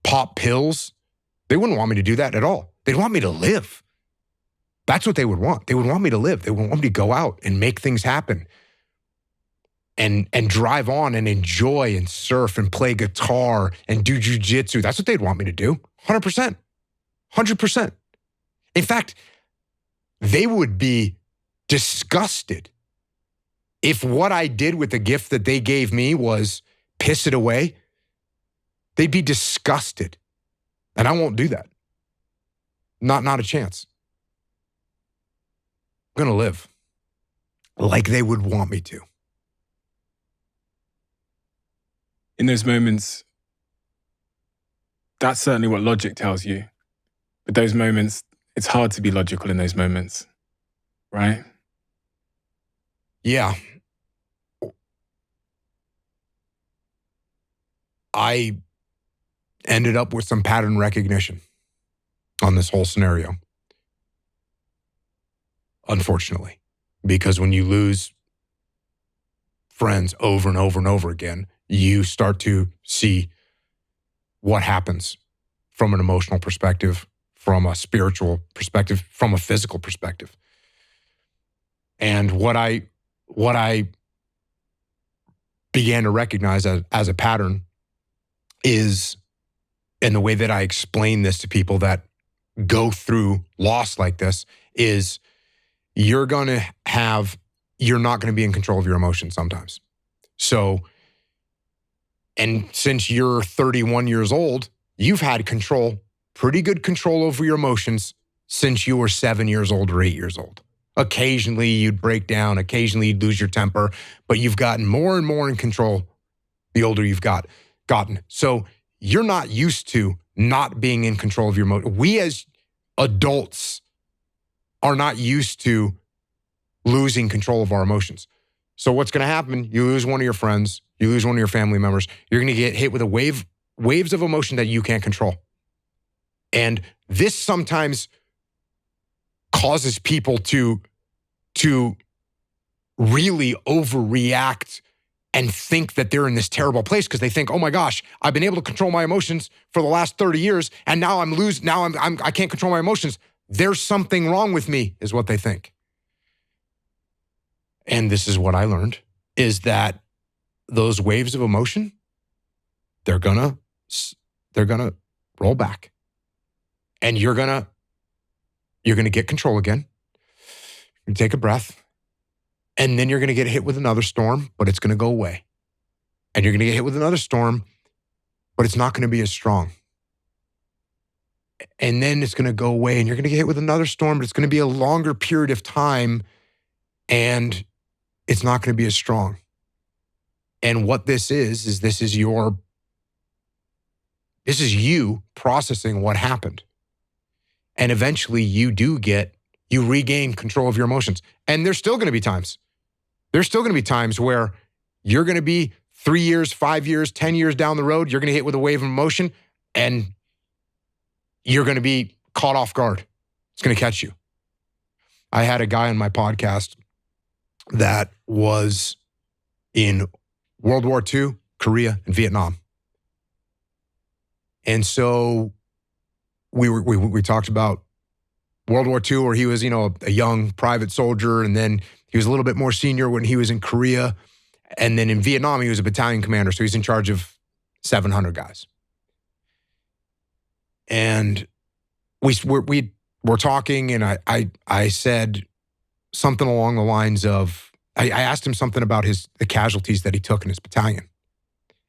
pop pills. They wouldn't want me to do that at all. They'd want me to live. That's what they would want. They would want me to live. They would want me to go out and make things happen and drive on and enjoy and surf and play guitar and do jujitsu. That's what they'd want me to do. 100%. 100%. In fact, they would be disgusted if what I did with the gift that they gave me was piss it away. They'd be disgusted. And I won't do that. Not a chance. I'm going to live like they would want me to. In those moments, that's certainly what logic tells you. But those moments, it's hard to be logical in those moments, right? Yeah. I ended up with some pattern recognition on this whole scenario. Unfortunately, because when you lose friends over and over and over again, you start to see what happens from an emotional perspective, from a spiritual perspective, from a physical perspective. And what I began to recognize as a pattern is, and the way that I explain this to people that go through loss like this, is you're not going to be in control of your emotions sometimes. So, and since you're 31 years old, you've had pretty good control over your emotions since you were 7 years old or 8 years old. Occasionally you'd break down, occasionally you'd lose your temper, but you've gotten more and more in control the older you've gotten. So you're not used to not being in control of your emotions. We as adults are not used to losing control of our emotions. So what's going to happen? You lose one of your friends, you lose one of your family members, you're going to get hit with waves of emotion that you can't control. And this sometimes causes people to really overreact and think that they're in this terrible place because they think, oh my gosh, I've been able to control my emotions for the last 30 years and now I can't control my emotions. There's something wrong with me, is what they think. And this is what I learned, is that those waves of emotion, they're gonna roll back. And you're gonna get control again. You take a breath. And then you're gonna get hit with another storm, but it's gonna go away. And you're gonna get hit with another storm, but it's not gonna be as strong. And then it's gonna go away, and you're gonna get hit with another storm, but it's gonna be a longer period of time, and it's not gonna be as strong. And what this is this is you processing what happened. And eventually you regain control of your emotions. And there's still going to be times. There's still going to be times where you're going to be 3 years, 5 years, 10 years down the road, you're going to hit with a wave of emotion and you're going to be caught off guard. It's going to catch you. I had a guy on my podcast that was in World War II, Korea, and Vietnam. And so we talked about World War II, where he was, a young private soldier, and then he was a little bit more senior when he was in Korea. And then in Vietnam, he was a battalion commander, so he's in charge of 700 guys. And we were talking, and I said something along the lines of, I asked him something about the casualties that he took in his battalion.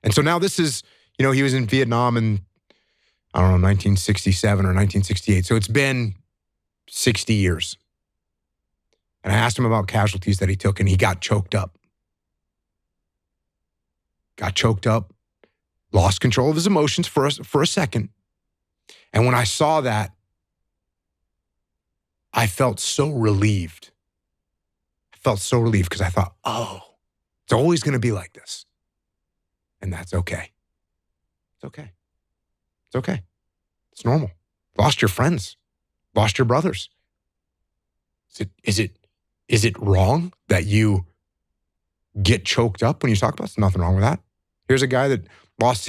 And so now this is, he was in Vietnam in, I don't know, 1967 or 1968. So it's been 60 years. And I asked him about casualties that he took, and he got choked up. Lost control of his emotions for a second. And when I saw that, I felt so relieved. Because I thought, it's always going to be like this. And that's okay. It's okay. It's normal. Lost your friends. Lost your brothers. Is it wrong that you get choked up when you talk about it? There's nothing wrong with that. Here's a guy that lost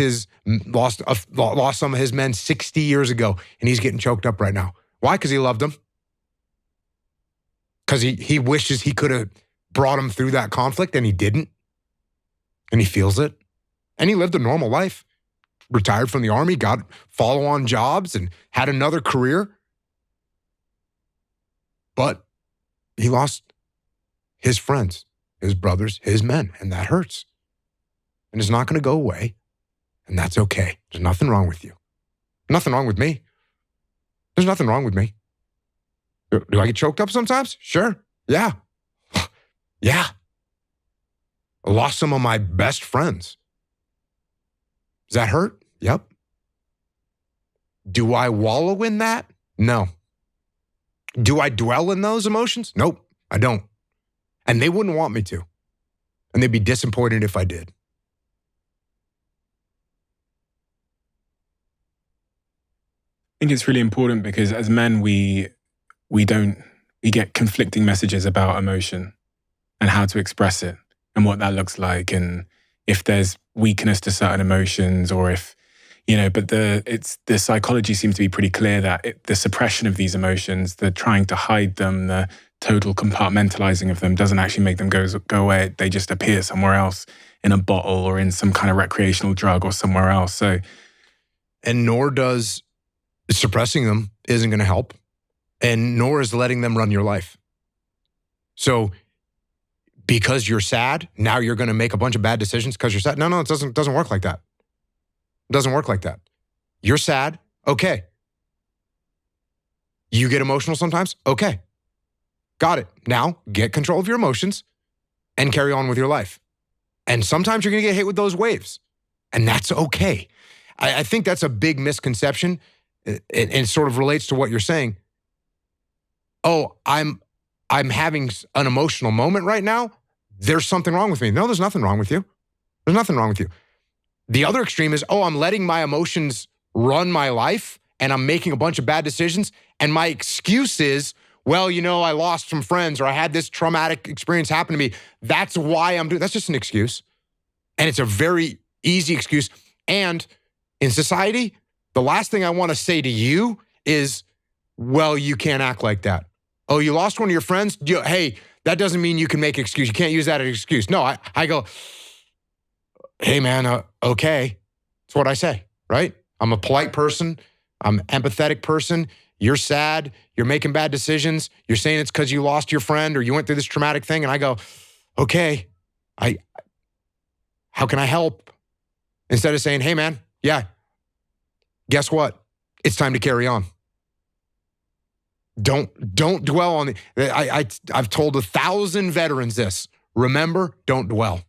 some of his men 60 years ago, and he's getting choked up right now. Why? Because he loved them. Because he wishes he could have brought him through that conflict, and he didn't. And he feels it. And he lived a normal life. Retired from the Army, got follow-on jobs, and had another career. But he lost his friends, his brothers, his men, and that hurts. And it's not going to go away, and that's okay. There's nothing wrong with you. Nothing wrong with me. There's nothing wrong with me. Do I get choked up sometimes? Sure. Yeah. Yeah. I lost some of my best friends. Does that hurt? Yep. Do I wallow in that? No. Do I dwell in those emotions? Nope, I don't. And they wouldn't want me to. And they'd be disappointed if I did. I think it's really important because as men, we get conflicting messages about emotion and how to express it and what that looks like, and if there's weakness to certain emotions, or if, but the psychology seems to be pretty clear that the suppression of these emotions, the trying to hide them, the total compartmentalizing of them doesn't actually make them go away. They just appear somewhere else in a bottle or in some kind of recreational drug or somewhere else. So, and nor does suppressing them isn't going to help, and nor is letting them run your life. So because you're sad, now you're going to make a bunch of bad decisions because you're sad. No, it doesn't work like that. It doesn't work like that. You're sad. Okay. You get emotional sometimes. Okay. Got it. Now get control of your emotions and carry on with your life. And sometimes you're going to get hit with those waves, and that's okay. I think that's a big misconception, and sort of relates to what you're saying. Oh, I'm having an emotional moment right now. There's something wrong with me. No, there's nothing wrong with you. There's nothing wrong with you. The other extreme is, I'm letting my emotions run my life, and I'm making a bunch of bad decisions. And my excuse is, well, I lost some friends, or I had this traumatic experience happen to me. That's why I'm doing. That's just an excuse. And it's a very easy excuse. And in society, the last thing I want to say to you is, well, you can't act like that. Oh, you lost one of your friends? Hey, that doesn't mean you can make an excuse. You can't use that as an excuse. No, I go, hey, man, okay. That's what I say, right? I'm a polite person. I'm an empathetic person. You're sad. You're making bad decisions. You're saying it's because you lost your friend or you went through this traumatic thing. And I go, okay, how can I help? Instead of saying, hey, man, yeah, guess what? It's time to carry on. Don't dwell on I've told 1,000 veterans this. Remember, don't dwell.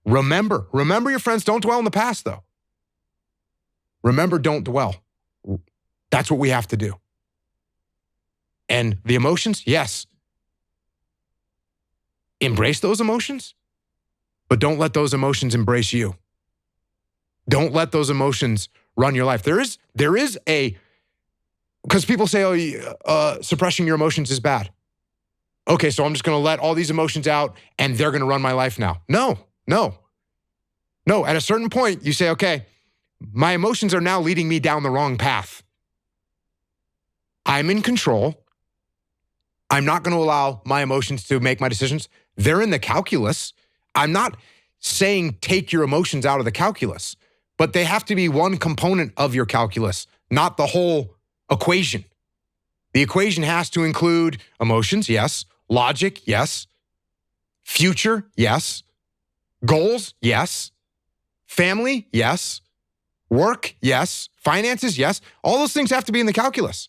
Remember your friends. Don't dwell in the past, though. Remember, don't dwell. That's what we have to do. And the emotions, yes. Embrace those emotions, but don't let those emotions embrace you. Don't let those emotions run your life. There is because people say, suppressing your emotions is bad. Okay, so I'm just going to let all these emotions out and they're going to run my life now. No. At a certain point, you say, okay, my emotions are now leading me down the wrong path. I'm in control. I'm not going to allow my emotions to make my decisions. They're in the calculus. I'm not saying take your emotions out of the calculus, but they have to be one component of your calculus, not the whole equation. The equation has to include emotions, yes. Logic, yes. Future, yes. Goals, yes. Family, yes. Work, yes. Finances, yes. All those things have to be in the calculus.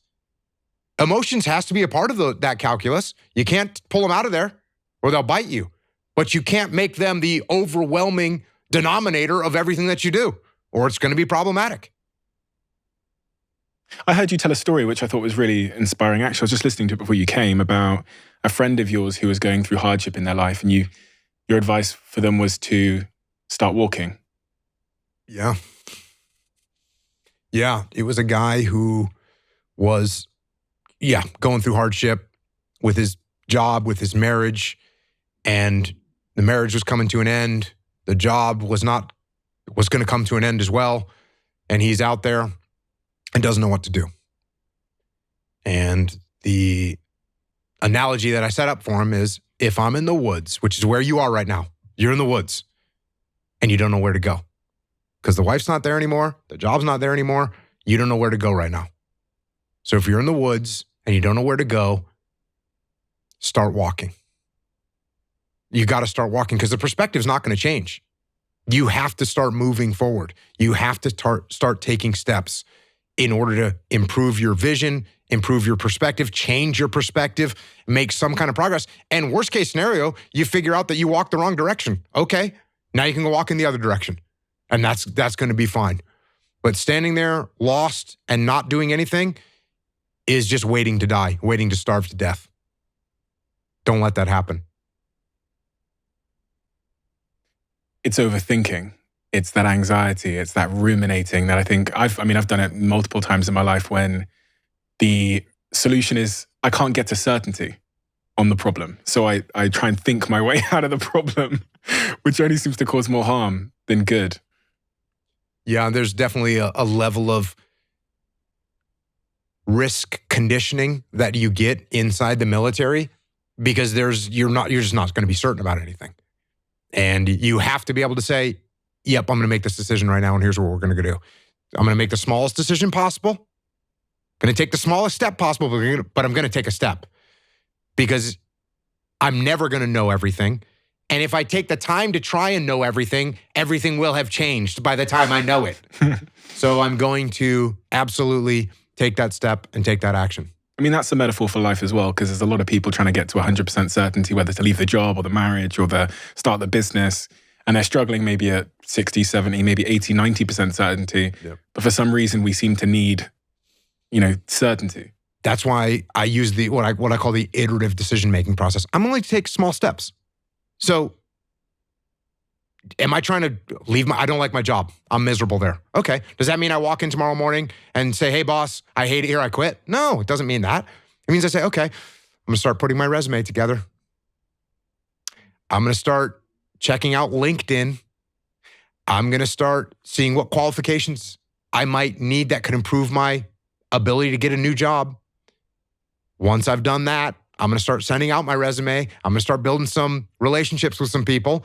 Emotions has to be a part of that calculus. You can't pull them out of there or they'll bite you. But you can't make them the overwhelming denominator of everything that you do, or it's going to be problematic. I heard you tell a story which I thought was really inspiring. Actually, I was just listening to it before you came about a friend of yours who was going through hardship in their life, and your advice for them was to start walking. Yeah. Yeah, it was a guy who was, going through hardship with his job, with his marriage, and the marriage was coming to an end. The job was going to come to an end as well. And he's out there and doesn't know what to do. And the analogy that I set up for him is, if I'm in the woods, which is where you are right now, you're in the woods and you don't know where to go because the wife's not there anymore. The job's not there anymore. You don't know where to go right now. So if you're in the woods and you don't know where to go, start walking. You got to start walking because the perspective's not going to change. You have to start moving forward. You have to start taking steps in order to improve your vision, improve your perspective, change your perspective, make some kind of progress. And worst case scenario, you figure out that you walked the wrong direction. Okay, now you can go walk in the other direction. And that's going to be fine. But standing there lost and not doing anything is just waiting to die, waiting to starve to death. Don't let that happen. It's overthinking. It's that anxiety. It's that ruminating that I think I've done it multiple times in my life when the solution is I can't get to certainty on the problem. So I try and think my way out of the problem, which only seems to cause more harm than good. Yeah, there's definitely a level of risk conditioning that you get inside the military because you're just not going to be certain about anything. And you have to be able to say, yep, I'm going to make this decision right now, and here's what we're going to do. I'm going to make the smallest decision possible. I'm going to take the smallest step possible, but I'm going to take a step because I'm never going to know everything. And if I take the time to try and know everything, everything will have changed by the time I know it. So I'm going to absolutely take that step and take that action. I mean, that's a metaphor for life as well, because there's a lot of people trying to get to 100% certainty, whether to leave the job or the marriage or start the business. And they're struggling maybe at 60, 70, maybe 80, 90% certainty. Yep. But for some reason, we seem to need, certainty. That's why I use what I call the iterative decision-making process. I'm only to take small steps. So am I trying to leave I don't like my job. I'm miserable there. Okay. Does that mean I walk in tomorrow morning and say, hey, boss, I hate it here, I quit? No, it doesn't mean that. It means I say, okay, I'm going to start putting my resume together. I'm going to start checking out LinkedIn. I'm going to start seeing what qualifications I might need that could improve my ability to get a new job. Once I've done that, I'm going to start sending out my resume. I'm going to start building some relationships with some people.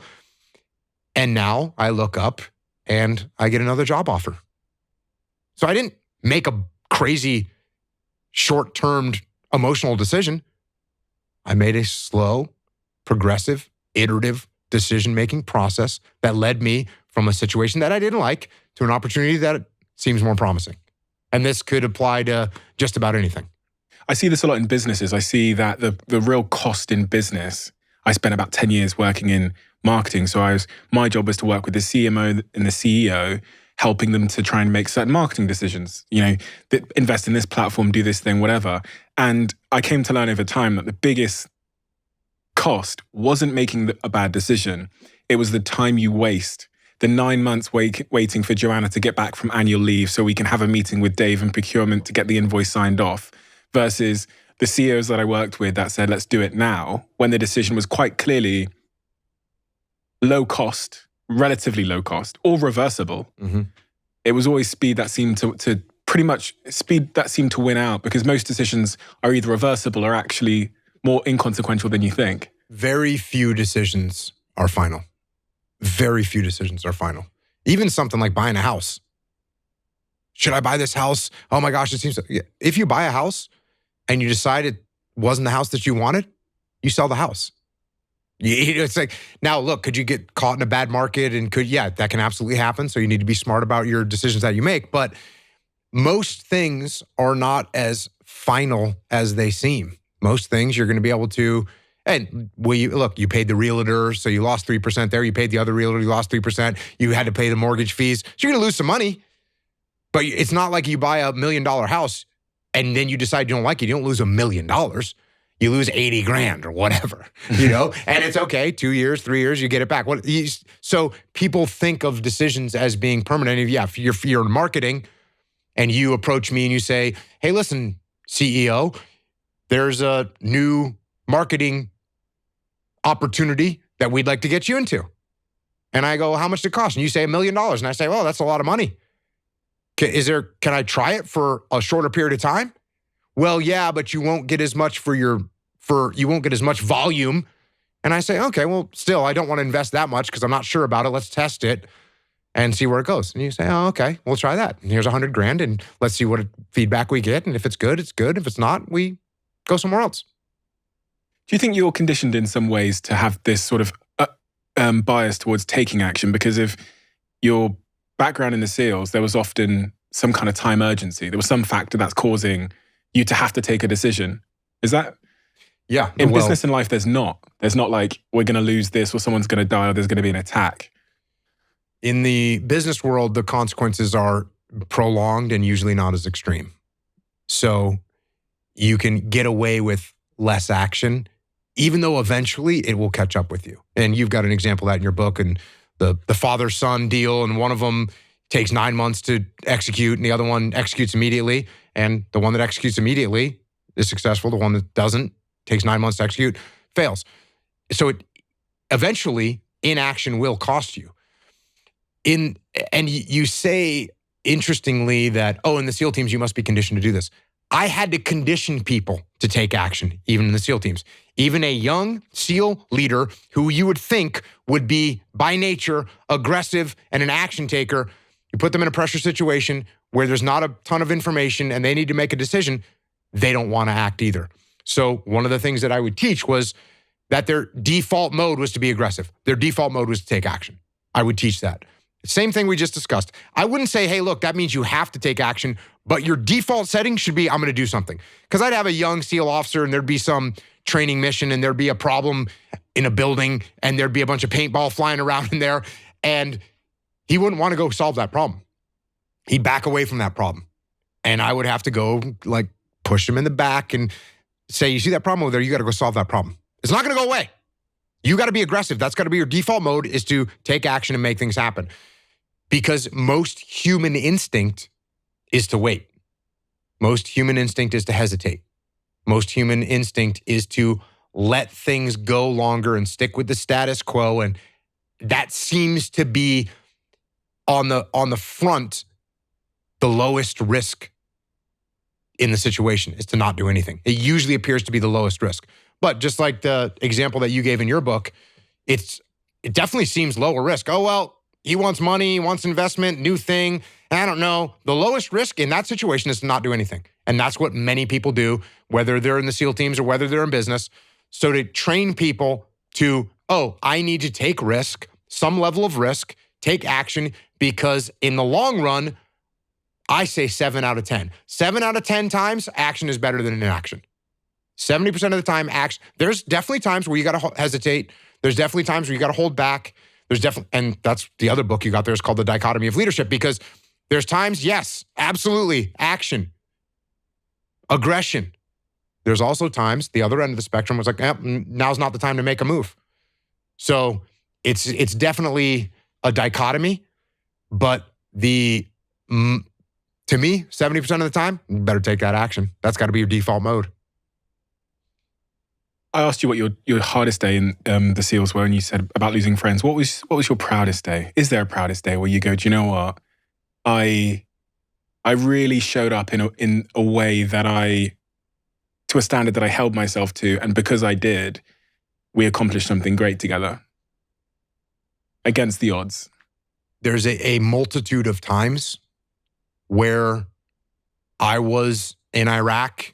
And now I look up and I get another job offer. So I didn't make a crazy short-term emotional decision. I made a slow, progressive, iterative decision-making process that led me from a situation that I didn't like to an opportunity that seems more promising. And this could apply to just about anything. I see this a lot in businesses. I see that the real cost in business, I spent about 10 years working in marketing. So my job was to work with the CMO and the CEO, helping them to try and make certain marketing decisions, invest in this platform, do this thing, whatever. And I came to learn over time that the biggest cost wasn't making a bad decision. It was the time you waste, the 9 months waiting for Joanna to get back from annual leave so we can have a meeting with Dave in procurement to get the invoice signed off, versus the CEOs that I worked with that said, let's do it now, when the decision was quite clearly low cost, relatively low cost, or reversible. Mm-hmm. It was always speed that seemed to pretty much speed that seemed to win out because most decisions are either reversible or actually more inconsequential than you think. Very few decisions are final. Very few decisions are final. Even something like buying a house. Should I buy this house? Oh my gosh, it seems... If you buy a house and you decide it wasn't the house that you wanted, you sell the house. It's like, now look, could you get caught in a bad market? And that can absolutely happen. So you need to be smart about your decisions that you make. But most things are not as final as they seem. Most things you're going to be able to, and you paid the realtor, so you lost 3% there. You paid the other realtor, you lost 3%. You had to pay the mortgage fees. So you're going to lose some money. But it's not like you buy $1 million house and then you decide you don't like it. You don't lose $1 million. You lose 80 grand or whatever, and it's okay. 2 years, 3 years, you get it back. So people think of decisions as being permanent. If you're in marketing and you approach me and you say, hey, listen, CEO, there's a new marketing opportunity that we'd like to get you into. And I go, how much does it cost? And you say $1 million. And I say, well, that's a lot of money. Can I try it for a shorter period of time? Well, yeah, but you won't get as much you won't get as much volume. And I say, okay, well, still, I don't want to invest that much because I'm not sure about it. Let's test it and see where it goes. And you say, oh, okay, we'll try that. And here's $100 grand and let's see what feedback we get. And if it's good, it's good. If it's not, we go somewhere else. Do you think you're conditioned in some ways to have this sort of bias towards taking action? Because of your background in the SEALs, there was often some kind of time urgency. There was some factor that's causing you to have to take a decision. Is that? Yeah. In business and life, there's not. There's not like, we're going to lose this or someone's going to die or there's going to be an attack. In the business world, the consequences are prolonged and usually not as extreme. So you can get away with less action, even though eventually it will catch up with you. And you've got an example of that in your book, and the father-son deal, and one of them takes 9 months to execute and the other one executes immediately. And the one that executes immediately is successful. The one that doesn't, takes 9 months to execute, fails. So eventually inaction will cost you. And you say, interestingly, that, in the SEAL teams, you must be conditioned to do this. I had to condition people to take action, even in the SEAL teams. Even a young SEAL leader who you would think would be, by nature, aggressive and an action taker, you put them in a pressure situation where there's not a ton of information and they need to make a decision, they don't want to act either. So one of the things that I would teach was that their default mode was to be aggressive. Their default mode was to take action. I would teach that. Same thing we just discussed. I wouldn't say, hey, look, that means you have to take action, but your default setting should be, I'm going to do something. Because I'd have a young SEAL officer and there'd be some training mission and there'd be a problem in a building and there'd be a bunch of paintball flying around in there. And he wouldn't want to go solve that problem. He'd back away from that problem. And I would have to go push him in the back and say, you see that problem over there? You got to go solve that problem. It's not going to go away. You got to be aggressive. That's got to be your default mode, is to take action and make things happen. Because most human instinct is to wait. Most human instinct is to hesitate. Most human instinct is to let things go longer and stick with the status quo. And that seems to be on the front, the lowest risk in the situation is to not do anything. It usually appears to be the lowest risk. But just like the example that you gave in your book, it definitely seems lower risk. Oh, well, he wants money, he wants investment, new thing. I don't know. The lowest risk in that situation is to not do anything. And that's what many people do, whether they're in the SEAL teams or whether they're in business. So to train people to, I need to take risk, some level of risk, take action, because in the long run, I say 7 out of 10. 7 out of 10 times, action is better than inaction. 70% of the time, action. There's definitely times where you got to hesitate. There's definitely times where you got to hold back. And that's the other book you got there is called The Dichotomy of Leadership, because there's times, yes, absolutely, action, aggression. There's also times the other end of the spectrum was now's not the time to make a move. So it's definitely a dichotomy, but to me, 70% of the time, you better take that action. That's got to be your default mode. I asked you what your hardest day in the SEALs were, and you said about losing friends. What was your proudest day? Is there a proudest day where you go, do you know what? I I really showed up in a way that to a standard that I held myself to. And because I did, we accomplished something great together against the odds. There's a multitude of times where I was in Iraq.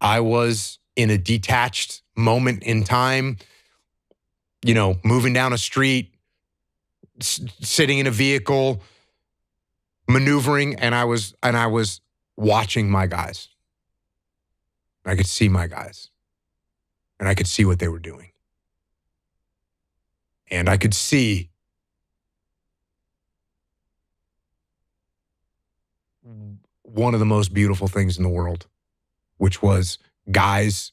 I was in a detached moment in time, moving down a street, sitting in a vehicle, maneuvering, and I was watching my guys. I could see my guys, and I could see what they were doing. And I could see one of the most beautiful things in the world, which was guys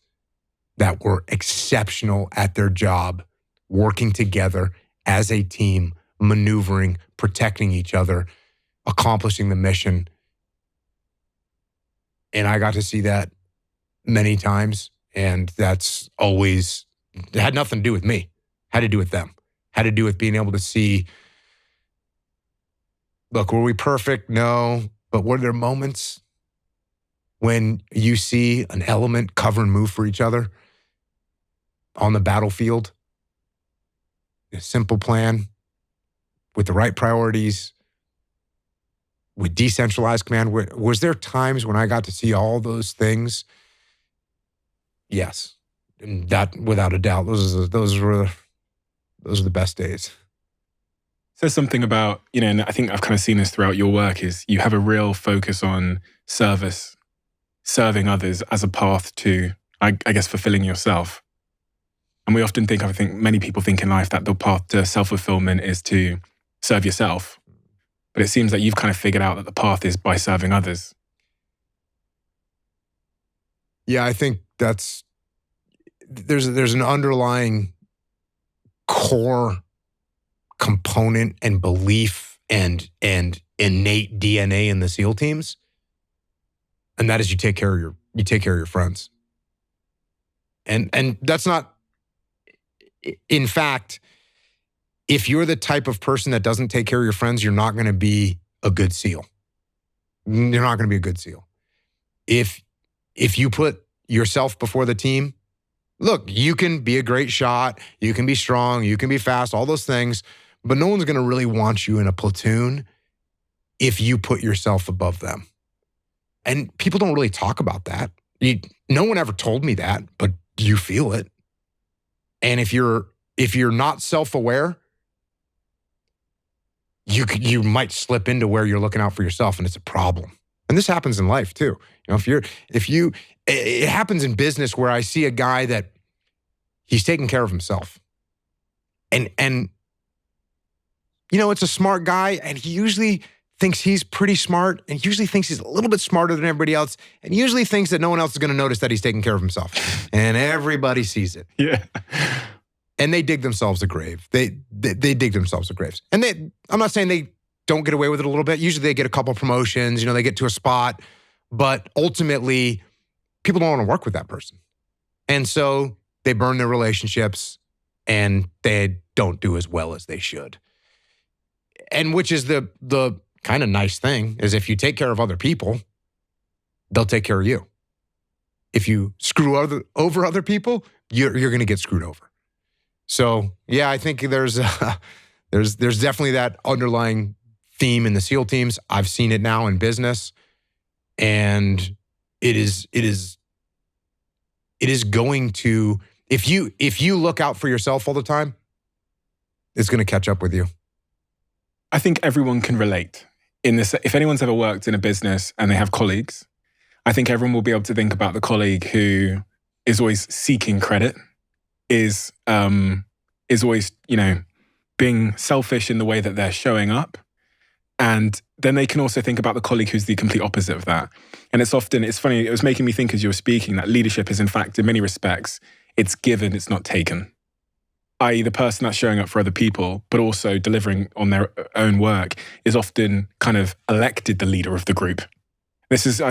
that were exceptional at their job, working together as a team, maneuvering, protecting each other, accomplishing the mission. And I got to see that many times. And that's always, it had nothing to do with me. It had to do with them. It had to do with being able to see, look, were we perfect? No. But were there moments when you see an element cover and move for each other on the battlefield? A simple plan with the right priorities, with decentralized command. Was there times when I got to see all those things? Yes. And that, without a doubt, those were the best days. Says something about, and I think I've kind of seen this throughout your work, is you have a real focus on service, serving others as a path to, I guess, fulfilling yourself. And we often think, I think many people think in life that the path to self-fulfillment is to serve yourself. But it seems that you've kind of figured out that the path is by serving others. Yeah, I think there's an underlying core component and belief and innate DNA in the SEAL teams. And that is you take care of your friends. And that's not, in fact, if you're the type of person that doesn't take care of your friends, you're not going to be a good SEAL. You're not going to be a good SEAL. If you put yourself before the team, look, you can be a great shot, you can be strong, you can be fast, all those things, but no one's going to really want you in a platoon if you put yourself above them. And people don't really talk about that. No one ever told me that, but you feel it. And if you're not self-aware, you might slip into where you're looking out for yourself, and it's a problem. And this happens in life too. It happens in business where I see a guy that he's taking care of himself. And it's a smart guy, and he usually thinks he's pretty smart, and he usually thinks he's a little bit smarter than everybody else, and usually thinks that no one else is going to notice that he's taking care of himself. And everybody sees it. Yeah. And they dig themselves a grave. They dig themselves a grave. And I'm not saying they don't get away with it a little bit. Usually they get a couple promotions, they get to a spot, but ultimately people don't want to work with that person. And so they burn their relationships and they don't do as well as they should. And which is the kind of nice thing is if you take care of other people, they'll take care of you. If you screw over other people, you're going to get screwed over. So yeah, I think there's definitely that underlying theme in the SEAL teams. I've seen it now in business, and it is going to, if you look out for yourself all the time, it's going to catch up with you. I think everyone can relate in this. If anyone's ever worked in a business and they have colleagues, I think everyone will be able to think about the colleague who is always seeking credit, is always, being selfish in the way that they're showing up. And then they can also think about the colleague who's the complete opposite of that. And it's funny, it was making me think as you were speaking that leadership is, in fact, in many respects, it's given, it's not taken. I.e. the person that's showing up for other people, but also delivering on their own work is often kind of elected the leader of the group. This is,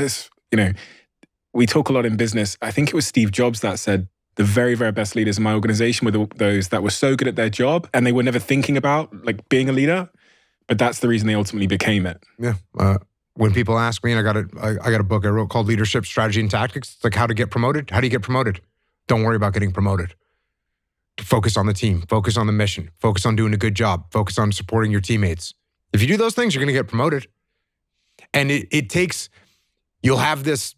we talk a lot in business. I think it was Steve Jobs that said, the very, very best leaders in my organization were those that were so good at their job and they were never thinking about being a leader, but that's the reason they ultimately became it. Yeah. when people ask me, and I got a book I wrote called Leadership, Strategy, and Tactics. It's like how to get promoted. How do you get promoted? Don't worry about getting promoted. Focus on the team. Focus on the mission. Focus on doing a good job. Focus on supporting your teammates. If you do those things, you're going to get promoted. And it takes, you'll have this,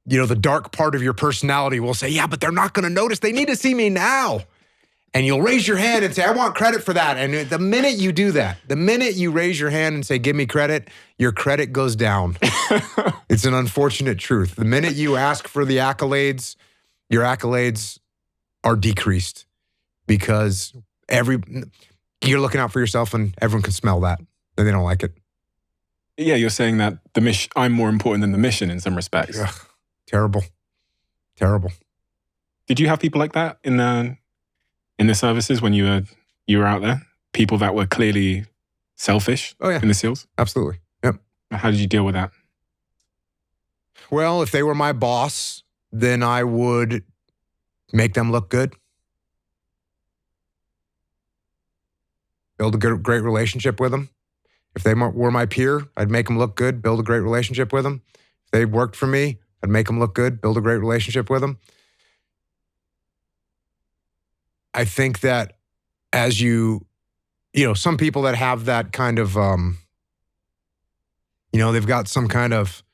the dark part of your personality will say, yeah, but they're not going to notice. They need to see me now. And you'll raise your hand and say, I want credit for that. And the minute you do that, the minute you raise your hand and say, give me credit, your credit goes down. It's an unfortunate truth. The minute you ask for the accolades, your accolades are decreased because you're looking out for yourself and everyone can smell that. And they don't like it. Yeah, you're saying that I'm more important than the mission in some respects. Ugh, terrible. Did you have people like that in the services when you were out there? People that were clearly selfish in the SEALs? Absolutely. Yep. How did you deal with that? Well, if they were my boss, then I would make them look good. Build a great relationship with them. If they were my peer, I'd make them look good, build a great relationship with them. If they worked for me, I'd make them look good, build a great relationship with them. I think that as some people that have that kind of, they've got some kind of,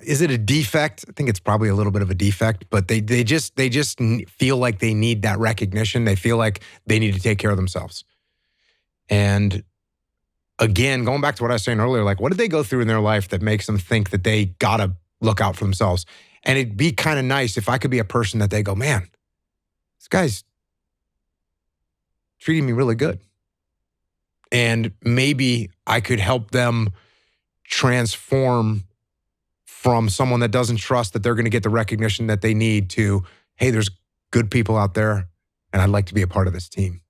is it a defect? I think it's probably a little bit of a defect, but they just feel like they need that recognition. They feel like they need to take care of themselves. And again, going back to what I was saying earlier, like what did they go through in their life that makes them think that they gotta look out for themselves? And it'd be kind of nice if I could be a person that they go, man, this guy's treating me really good. And maybe I could help them transform from someone that doesn't trust that they're going to get the recognition that they need to, hey, there's good people out there and I'd like to be a part of this team.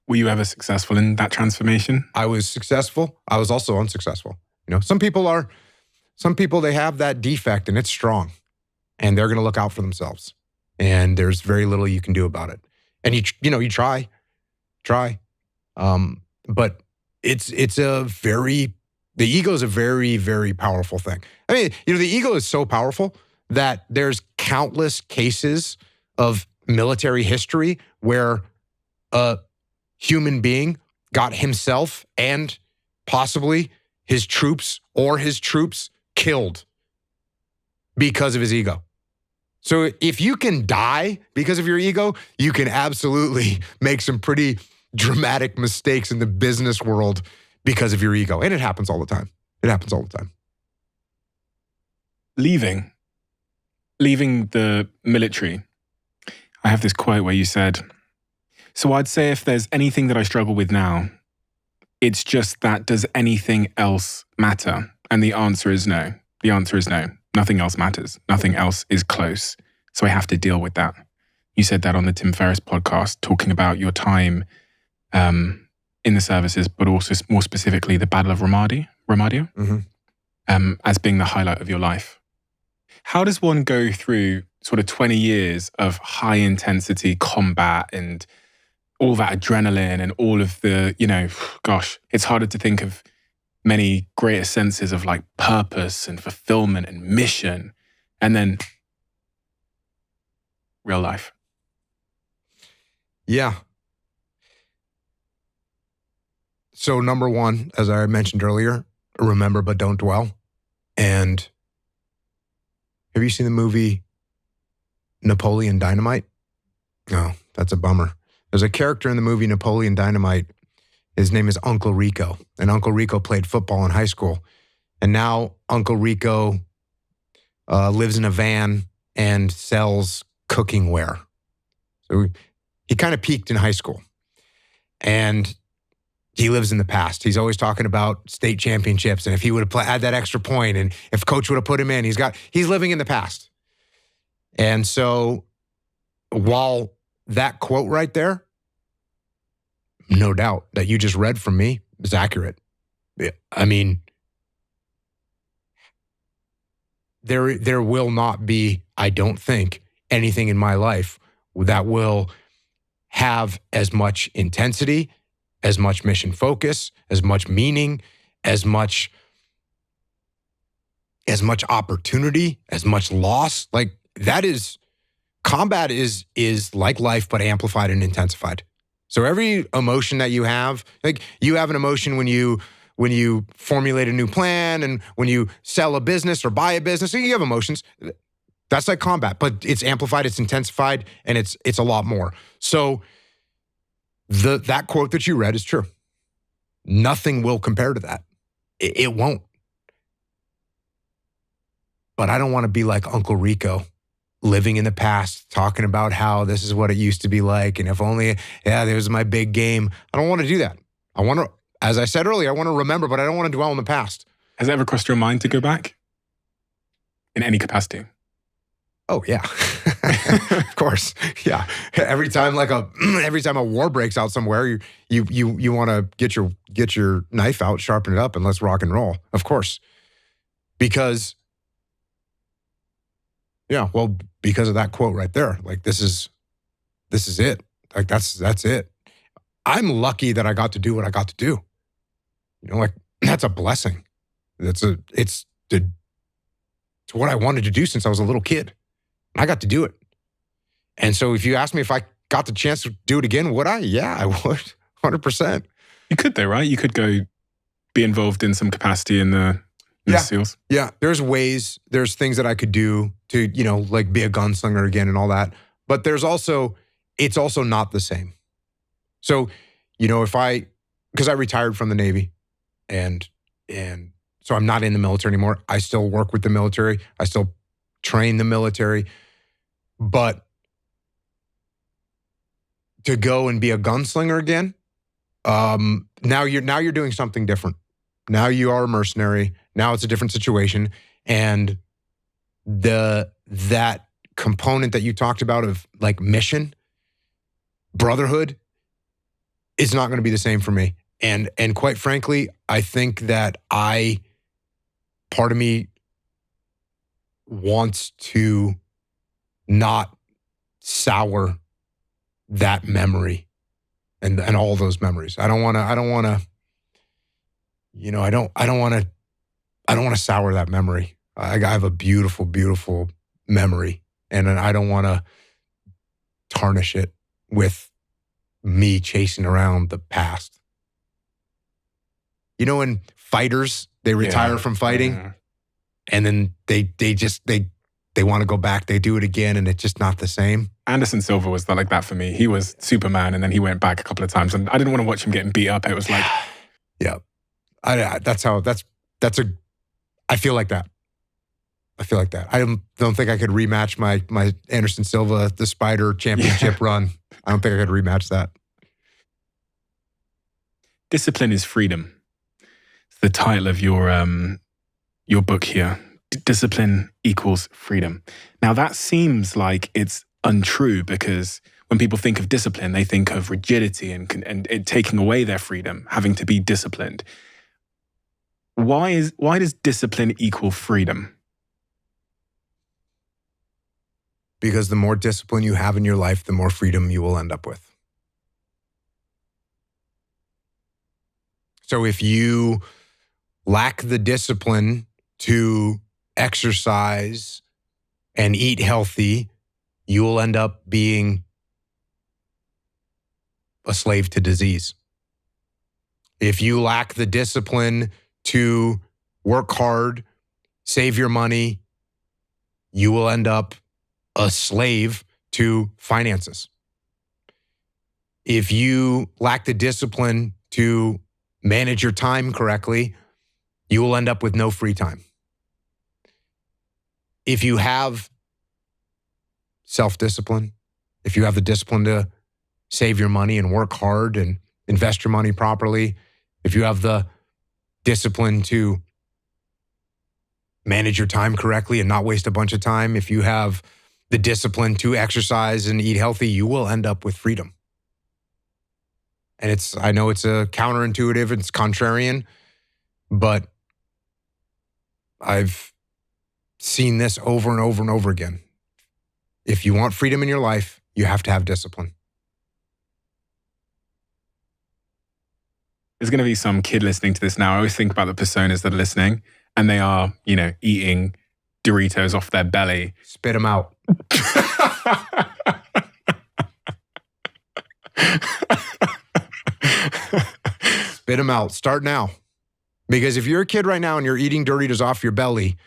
Were you ever successful in that transformation? I was successful. I was also unsuccessful. Some people they have that defect and it's strong and they're going to look out for themselves. And there's very little you can do about it. And you try. But the ego is a very, very powerful thing. I mean, the ego is so powerful that there's countless cases of military history where a human being got himself and possibly his troops killed because of his ego. So if you can die because of your ego, you can absolutely make some pretty dramatic mistakes in the business world because of your ego. And it happens all the time. Leaving the military, I have this quote where you said, so I'd say if there's anything that I struggle with now, it's just that does anything else matter? And the answer is no. The answer is no. Nothing else matters. Nothing else is close. So I have to deal with that. You said that on the Tim Ferriss podcast, talking about your time in the services, but also more specifically the Battle of Romadio, as being the highlight of your life. How does one go through sort of 20 years of high intensity combat and all that adrenaline and all of the, it's harder to think of many greater senses of like purpose and fulfillment and mission, and then real life. Yeah. So number one, as I mentioned earlier, remember but don't dwell. And have you seen the movie Napoleon Dynamite? No, that's a bummer. There's a character in the movie Napoleon Dynamite. His name is Uncle Rico. And Uncle Rico played football in high school. And now Uncle Rico lives in a van and sells cooking ware. So he kind of peaked in high school. And he lives in the past. He's always talking about state championships and if he would have had that extra point and if coach would have put him in, he's living in the past. And so while that quote right there, no doubt that you just read from me is accurate. I mean, there will not be, I don't think, anything in my life that will have as much intensity, as much mission focus, as much meaning, as much opportunity, as much loss. Like that is, combat is like life, but amplified and intensified. So every emotion that you have, like you have an emotion when you formulate a new plan and when you sell a business or buy a business, you have emotions. That's like combat, but it's amplified, it's intensified, and it's a lot more. So that quote that you read is true. Nothing will compare to that. It won't. But I don't want to be like Uncle Rico, living in the past, talking about how this is what it used to be like. And if only, there's my big game. I don't want to do that. I want to, as I said earlier, I want to remember, but I don't want to dwell in the past. Has it ever crossed your mind to go back? In any capacity? Oh, yeah. Of course. Yeah. Every time a war breaks out somewhere, you want to get your knife out, sharpen it up, and let's rock and roll. Of course. Because of that quote right there. Like this is it. Like that's it. I'm lucky that I got to do what I got to do. Like that's a blessing. It's what I wanted to do since I was a little kid. I got to do it. And so if you ask me if I got the chance to do it again, would I? Yeah, I would. 100%. You could though, right? You could go be involved in some capacity in the SEALs. Yeah. There's things that I could do to, like be a gunslinger again and all that. But it's also not the same. So, because I retired from the Navy and so I'm not in the military anymore. I still work with the military. I still train the military. But to go and be a gunslinger again, now you're doing something different. Now you are a mercenary. Now it's a different situation. And that component that you talked about of like mission, brotherhood, is not going to be the same for me. And quite frankly, I think that part of me wants to not sour that memory and all those memories. I don't want to sour that memory. I have a beautiful, beautiful memory, and I don't want to tarnish it with me chasing around the past. When fighters, they retire from fighting, and then they want to go back, they do it again, and it's just not the same. Anderson Silva was like that for me. He was Superman, and then he went back a couple of times, and I didn't want to watch him getting beat up. It was like, yeah, I feel like that. I don't think I could rematch my Anderson Silva, the Spider championship run. I don't think I could rematch that. Discipline is freedom. It's the title of your book here. Discipline equals freedom. Now that seems like it's untrue, because when people think of discipline, they think of rigidity and it taking away their freedom, having to be disciplined. Why does discipline equal freedom? Because the more discipline you have in your life, the more freedom you will end up with. So if you lack the discipline to exercise and eat healthy, you will end up being a slave to disease. If you lack the discipline to work hard, save your money, you will end up a slave to finances. If you lack the discipline to manage your time correctly, you will end up with no free time. If you have self-discipline, if you have the discipline to save your money and work hard and invest your money properly, if you have the discipline to manage your time correctly and not waste a bunch of time, if you have the discipline to exercise and eat healthy, you will end up with freedom. And I know it's a counterintuitive, it's contrarian, but I've seen this over and over and over again. If you want freedom in your life, you have to have discipline. there's going to be some kid listening to this now. I always think about the personas that are listening, and they are, eating Doritos off their belly. Spit them out. Spit them out. Start now. Because if you're a kid right now and you're eating Doritos off your belly,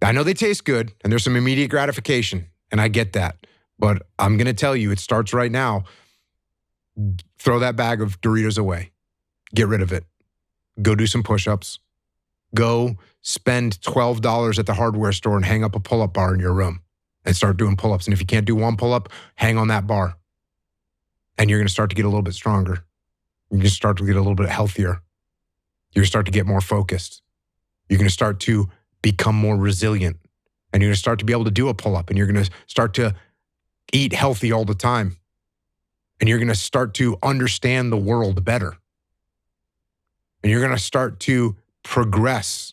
I know they taste good and there's some immediate gratification, and I get that. But I'm going to tell you, it starts right now. Throw that bag of Doritos away. Get rid of it. Go do some push-ups. Go spend $12 at the hardware store and hang up a pull-up bar in your room and start doing pull-ups. And if you can't do one pull-up, hang on that bar. And you're going to start to get a little bit stronger. You're going to start to get a little bit healthier. You're going to start to get more focused. You're going to start to become more resilient. And you're going to start to be able to do a pull-up. And you're going to start to eat healthy all the time. And you're going to start to understand the world better. And you're going to start to progress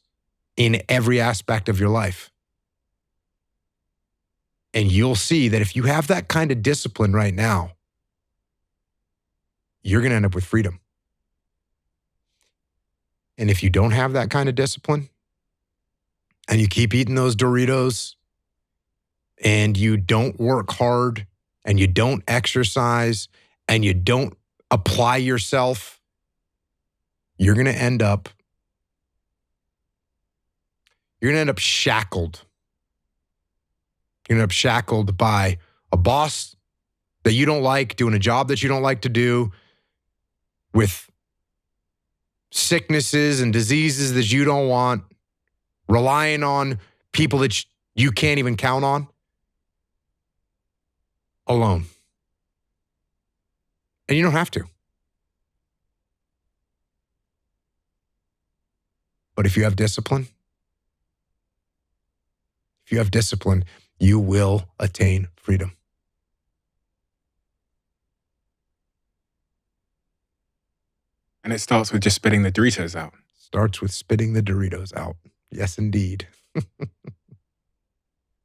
in every aspect of your life. And you'll see that if you have that kind of discipline right now, you're going to end up with freedom. And if you don't have that kind of discipline, and you keep eating those Doritos, and you don't work hard, and you don't exercise, and you don't apply yourself, you're going to end up shackled. You're going to end up shackled by a boss that you don't like, doing a job that you don't like to do, with sicknesses and diseases that you don't want, relying on people that you can't even count on, alone. And you don't have to. But if you have discipline, you will attain freedom. And it starts with just spitting the Doritos out. Starts with spitting the Doritos out. Yes, indeed.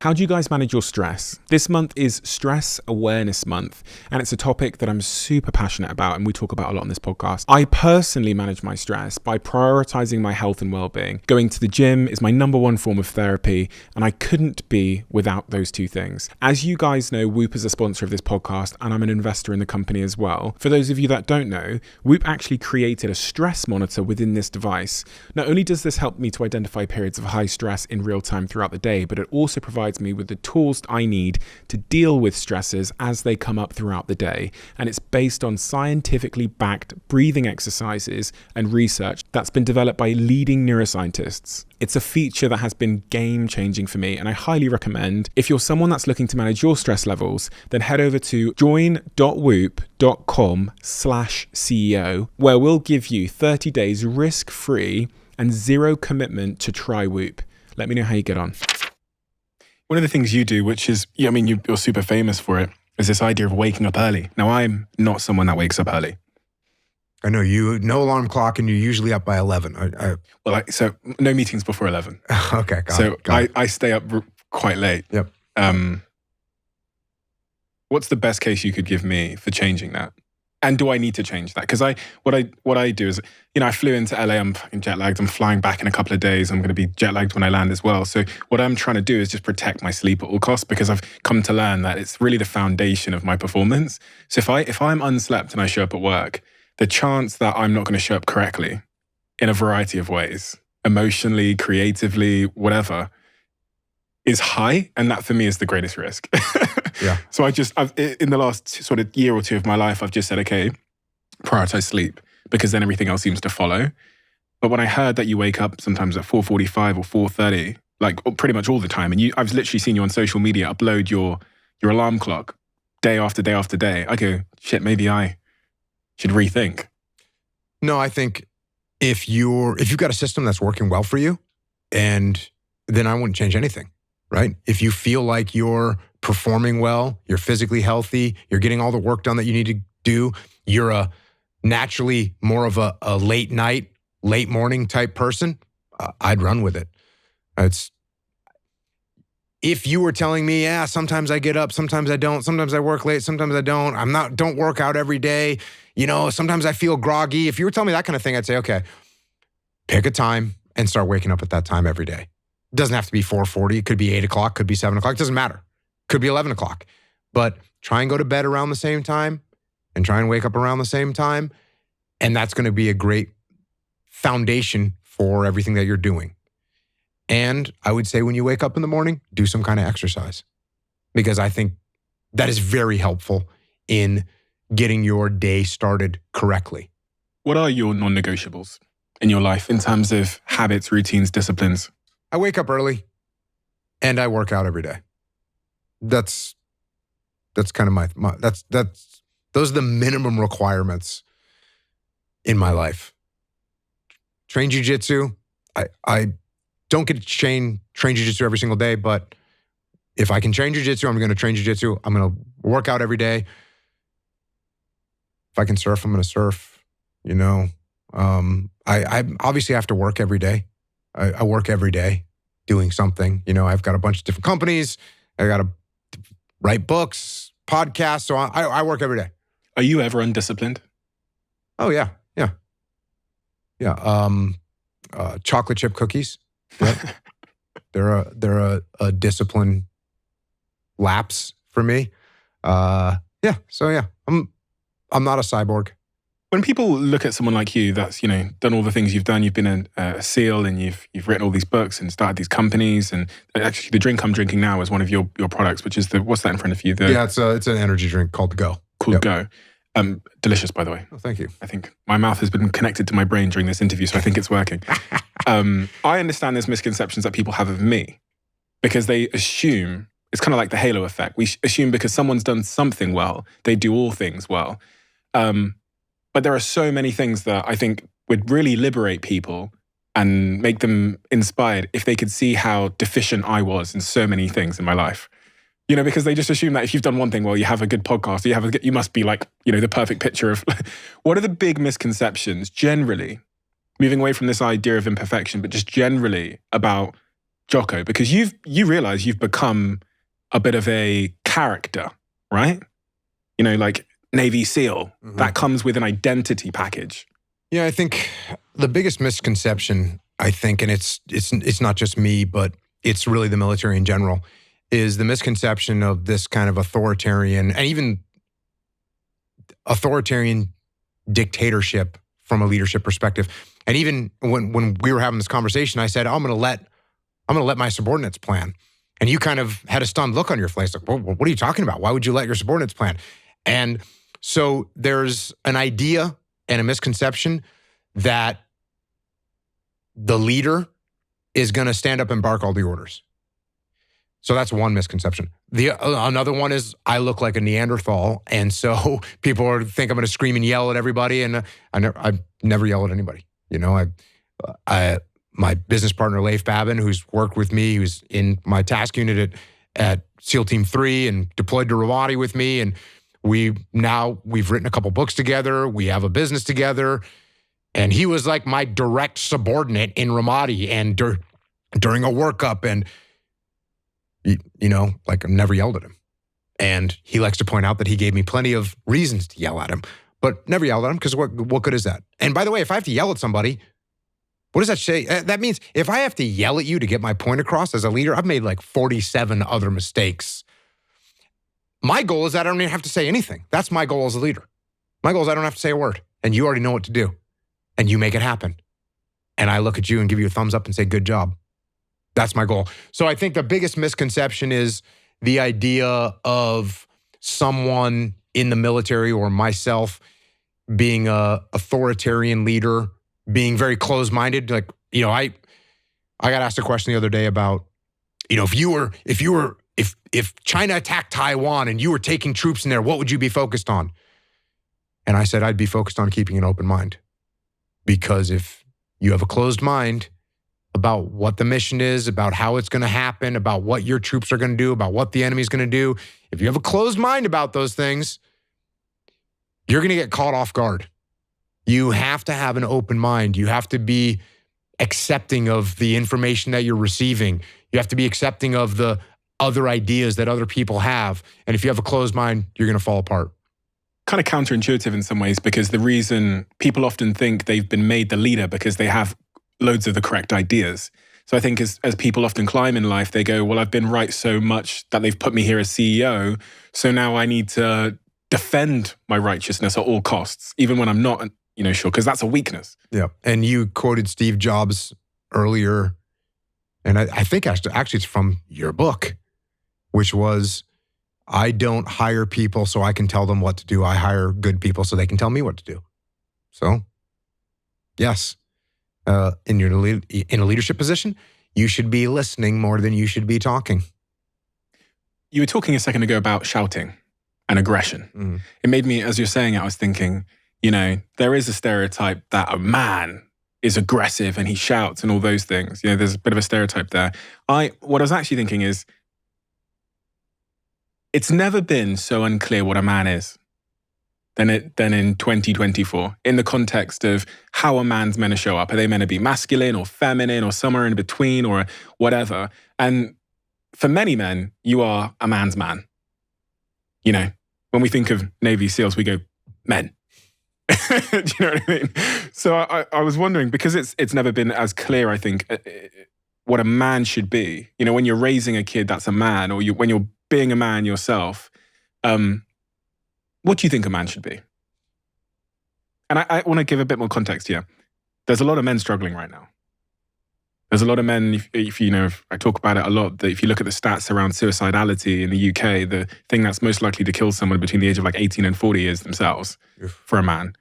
How do you guys manage your stress? This month is Stress Awareness Month, and it's a topic that I'm super passionate about and we talk about a lot on this podcast. I personally manage my stress by prioritizing my health and well-being. Going to the gym is my number one form of therapy, and I couldn't be without those two things. As you guys know, Whoop is a sponsor of this podcast, and I'm an investor in the company as well. For those of you that don't know, Whoop actually created a stress monitor within this device. Not only does this help me to identify periods of high stress in real time throughout the day, but it also provides me with the tools I need to deal with stresses as they come up throughout the day. And it's based on scientifically backed breathing exercises and research that's been developed by leading neuroscientists. It's a feature that has been game-changing for me, and I highly recommend. If you're someone that's looking to manage your stress levels, then head over to join.whoop.com/CEO, where we'll give you 30 days risk-free and zero commitment to try Whoop. Let me know how you get on. One of the things you do, which is, you're super famous for it, is this idea of waking up early. Now, I'm not someone that wakes up early. I know you, no alarm clock, and you're usually up by 11. So no meetings before 11. Okay, got it. I stay up quite late. Yep. What's the best case you could give me for changing that? And do I need to change that? Because what I do is, I flew into LA, I'm fucking jet lagged. I'm flying back in a couple of days. I'm going to be jet lagged when I land as well. So what I'm trying to do is just protect my sleep at all costs, because I've come to learn that it's really the foundation of my performance. So if I'm unslept and I show up at work, the chance that I'm not going to show up correctly in a variety of ways, emotionally, creatively, whatever, is high. And that for me is the greatest risk. Yeah. So I've in the last sort of year or two of my life, I've just said, okay, prioritize sleep, because then everything else seems to follow. But when I heard that you wake up sometimes at 4:45 or 4:30, like pretty much all the time, and I've literally seen you on social media upload your alarm clock day after day after day, I go, shit, maybe I should rethink. No, I think if you've got a system that's working well for you, and then I wouldn't change anything, right? If you feel like you're performing well, you're physically healthy, you're getting all the work done that you need to do, you're naturally more of a late night, late morning type person, I'd run with it. if you were telling me, yeah, sometimes I get up, sometimes I don't, sometimes I work late, sometimes I don't, don't work out every day, sometimes I feel groggy. If you were telling me that kind of thing, I'd say, okay, pick a time and start waking up at that time every day. It doesn't have to be 4:40. It could be 8 o'clock, could be 7 o'clock. It doesn't matter. Could be 11 o'clock. But try and go to bed around the same time and try and wake up around the same time. And that's going to be a great foundation for everything that you're doing. And I would say when you wake up in the morning, do some kind of exercise, because I think that is very helpful in getting your day started correctly. What are your non-negotiables in your life in terms of habits, routines, disciplines? I wake up early and I work out every day. That's kind of my those are the minimum requirements in my life. Train jiu-jitsu. I don't get to train jiu-jitsu every single day, but if I can train jiu-jitsu, I'm going to train jiu-jitsu. I'm going to work out every day. If I can surf, I'm going to surf. I obviously have to work every day. I work every day doing something. I've got a bunch of different companies. I got to write books, podcasts. So I work every day. Are you ever undisciplined? Oh, yeah. Chocolate chip cookies. Yep. they're a discipline lapse for me. So I'm not a cyborg. When people look at someone like you that's, done all the things you've done, you've been a SEAL and you've written all these books and started these companies, and actually the drink I'm drinking now is one of your products, which is what's that in front of you? It's an energy drink called Go. Called Go. Delicious, by the way. Oh, thank you. I think my mouth has been connected to my brain during this interview, so I think it's working. I understand there's misconceptions that people have of me because they assume, it's kind of like the halo effect. We assume because someone's done something well, they do all things well. But there are so many things that I think would really liberate people and make them inspired if they could see how deficient I was in so many things in my life. Because they just assume that if you've done one thing well, you have a good podcast, you must be like, the perfect picture of what are the big misconceptions generally, moving away from this idea of imperfection, but just generally about Jocko, because you realize you've become a bit of a character, right? Like Navy SEAL, that comes with an identity package. Yeah, I think the biggest misconception, and it's not just me, but it's really the military in general, is the misconception of this kind of authoritarian and even authoritarian dictatorship from a leadership perspective. And even when we were having this conversation, I said, I'm going to let my subordinates plan. And you kind of had a stunned look on your face, like, what are you talking about? Why would you let your subordinates plan? And so there's an idea and a misconception that the leader is going to stand up and bark all the orders. So that's one misconception. Another one is I look like a Neanderthal, and so people think I'm going to scream and yell at everybody, and I never yell at anybody. My business partner Leif Babin, who's worked with me, who's in my task unit at SEAL Team 3 and deployed to Ramadi with me, and we've written a couple books together. We have a business together, and he was like my direct subordinate in Ramadi and during a workup, and like I've never yelled at him. And he likes to point out that he gave me plenty of reasons to yell at him, but never yelled at him because what good is that? And by the way, if I have to yell at somebody, what does that say? That means if I have to yell at you to get my point across as a leader, I've made like 47 other mistakes. My goal is that I don't even have to say anything. That's my goal as a leader. My goal is I don't have to say a word, and you already know what to do, and you make it happen. And I look at you and give you a thumbs up and say, good job. That's my goal. So I think the biggest misconception is the idea of someone in the military or myself being a authoritarian leader, being very closed-minded. Like, I got asked a question the other day about, if China attacked Taiwan and you were taking troops in there, what would you be focused on? And I said, I'd be focused on keeping an open mind. Because if you have a closed mind about what the mission is, about how it's going to happen, about what your troops are going to do, about what the enemy's going to do, if you have a closed mind about those things, you're going to get caught off guard. You have to have an open mind. You have to be accepting of the information that you're receiving. You have to be accepting of the other ideas that other people have. And if you have a closed mind, you're going to fall apart. Kind of counterintuitive in some ways, because the reason people often think they've been made the leader because they have loads of the correct ideas. So I think as people often climb in life, they go, well, I've been right so much that they've put me here as CEO. So now I need to defend my righteousness at all costs, even when I'm not, sure, because that's a weakness. Yeah. And you quoted Steve Jobs earlier, and I think actually it's from your book, which was, I don't hire people so I can tell them what to do. I hire good people so they can tell me what to do. So, yes, in a leadership position, you should be listening more than you should be talking. You were talking a second ago about shouting and aggression. Mm. It made me, as you're saying it, I was thinking, there is a stereotype that a man is aggressive and he shouts and all those things. There's a bit of a stereotype there. What I was actually thinking is, it's never been so unclear what a man is than in 2024, in the context of how a man's meant to show up. Are they meant to be masculine or feminine or somewhere in between or whatever? And for many men, you are a man's man. When we think of Navy SEALs, we go, men. Do you know what I mean? So I was wondering, because it's never been as clear, I think, what a man should be. When you're raising a kid, that's a man, or when you're being a man yourself, what do you think a man should be? And I want to give a bit more context here. There's a lot of men struggling right now. There's a lot of men, if I talk about it a lot, that if you look at the stats around suicidality in the UK, the thing that's most likely to kill someone between the age of 18 and 40 is themselves for a man.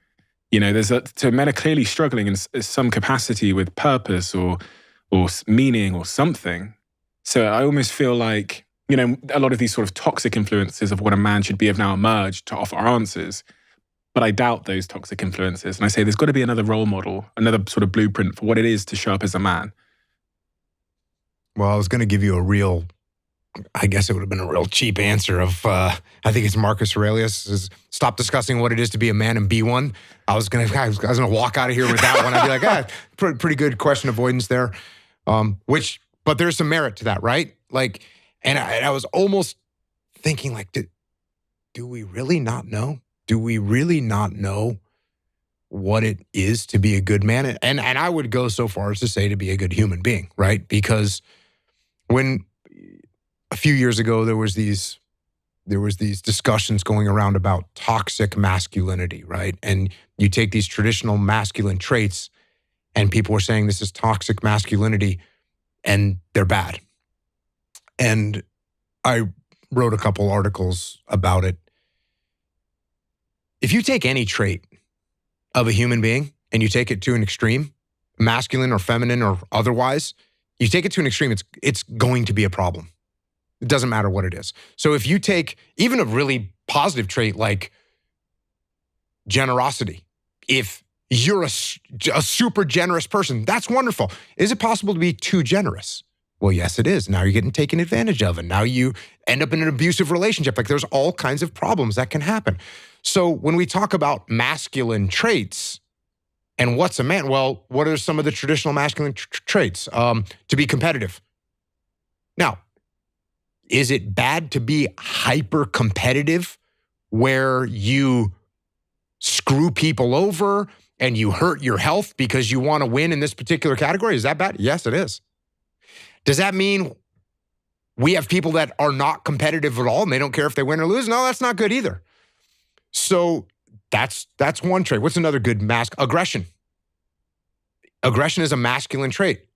So men are clearly struggling in some capacity with purpose or meaning or something. So I almost feel like, a lot of these sort of toxic influences of what a man should be have now emerged to offer answers. But I doubt those toxic influences. And I say there's got to be another role model, another sort of blueprint for what it is to show up as a man. Well, I was going to give you I guess it would have been a real cheap answer of, I think it's Marcus Aurelius, is stop discussing what it is to be a man and be one. I was going to walk out of here with that one. I'd be like, pretty good question avoidance there. But there's some merit to that, right? And I was almost thinking do we really not know? Do we really not know what it is to be a good man? And I would go so far as to say to be a good human being, right? Because when a few years ago there was these discussions going around about toxic masculinity, right? And you take these traditional masculine traits and people were saying this is toxic masculinity and they're bad. And I wrote a couple articles about it. If you take any trait of a human being and you take it to an extreme, masculine or feminine or otherwise, you take it to an extreme, it's going to be a problem. It doesn't matter what it is. So if you take even a really positive trait like generosity, if you're a super generous person, that's wonderful. Is it possible to be too generous? Well, yes, it is. Now you're getting taken advantage of, and now you end up in an abusive relationship. There's all kinds of problems that can happen. So when we talk about masculine traits and what's a man, well, what are some of the traditional masculine traits? To be competitive. Now, is it bad to be hyper competitive where you screw people over and you hurt your health because you want to win in this particular category? Is that bad? Yes, it is. Does that mean we have people that are not competitive at all and they don't care if they win or lose? No, that's not good either. So that's one trait. What's another good aggression? Aggression is a masculine trait.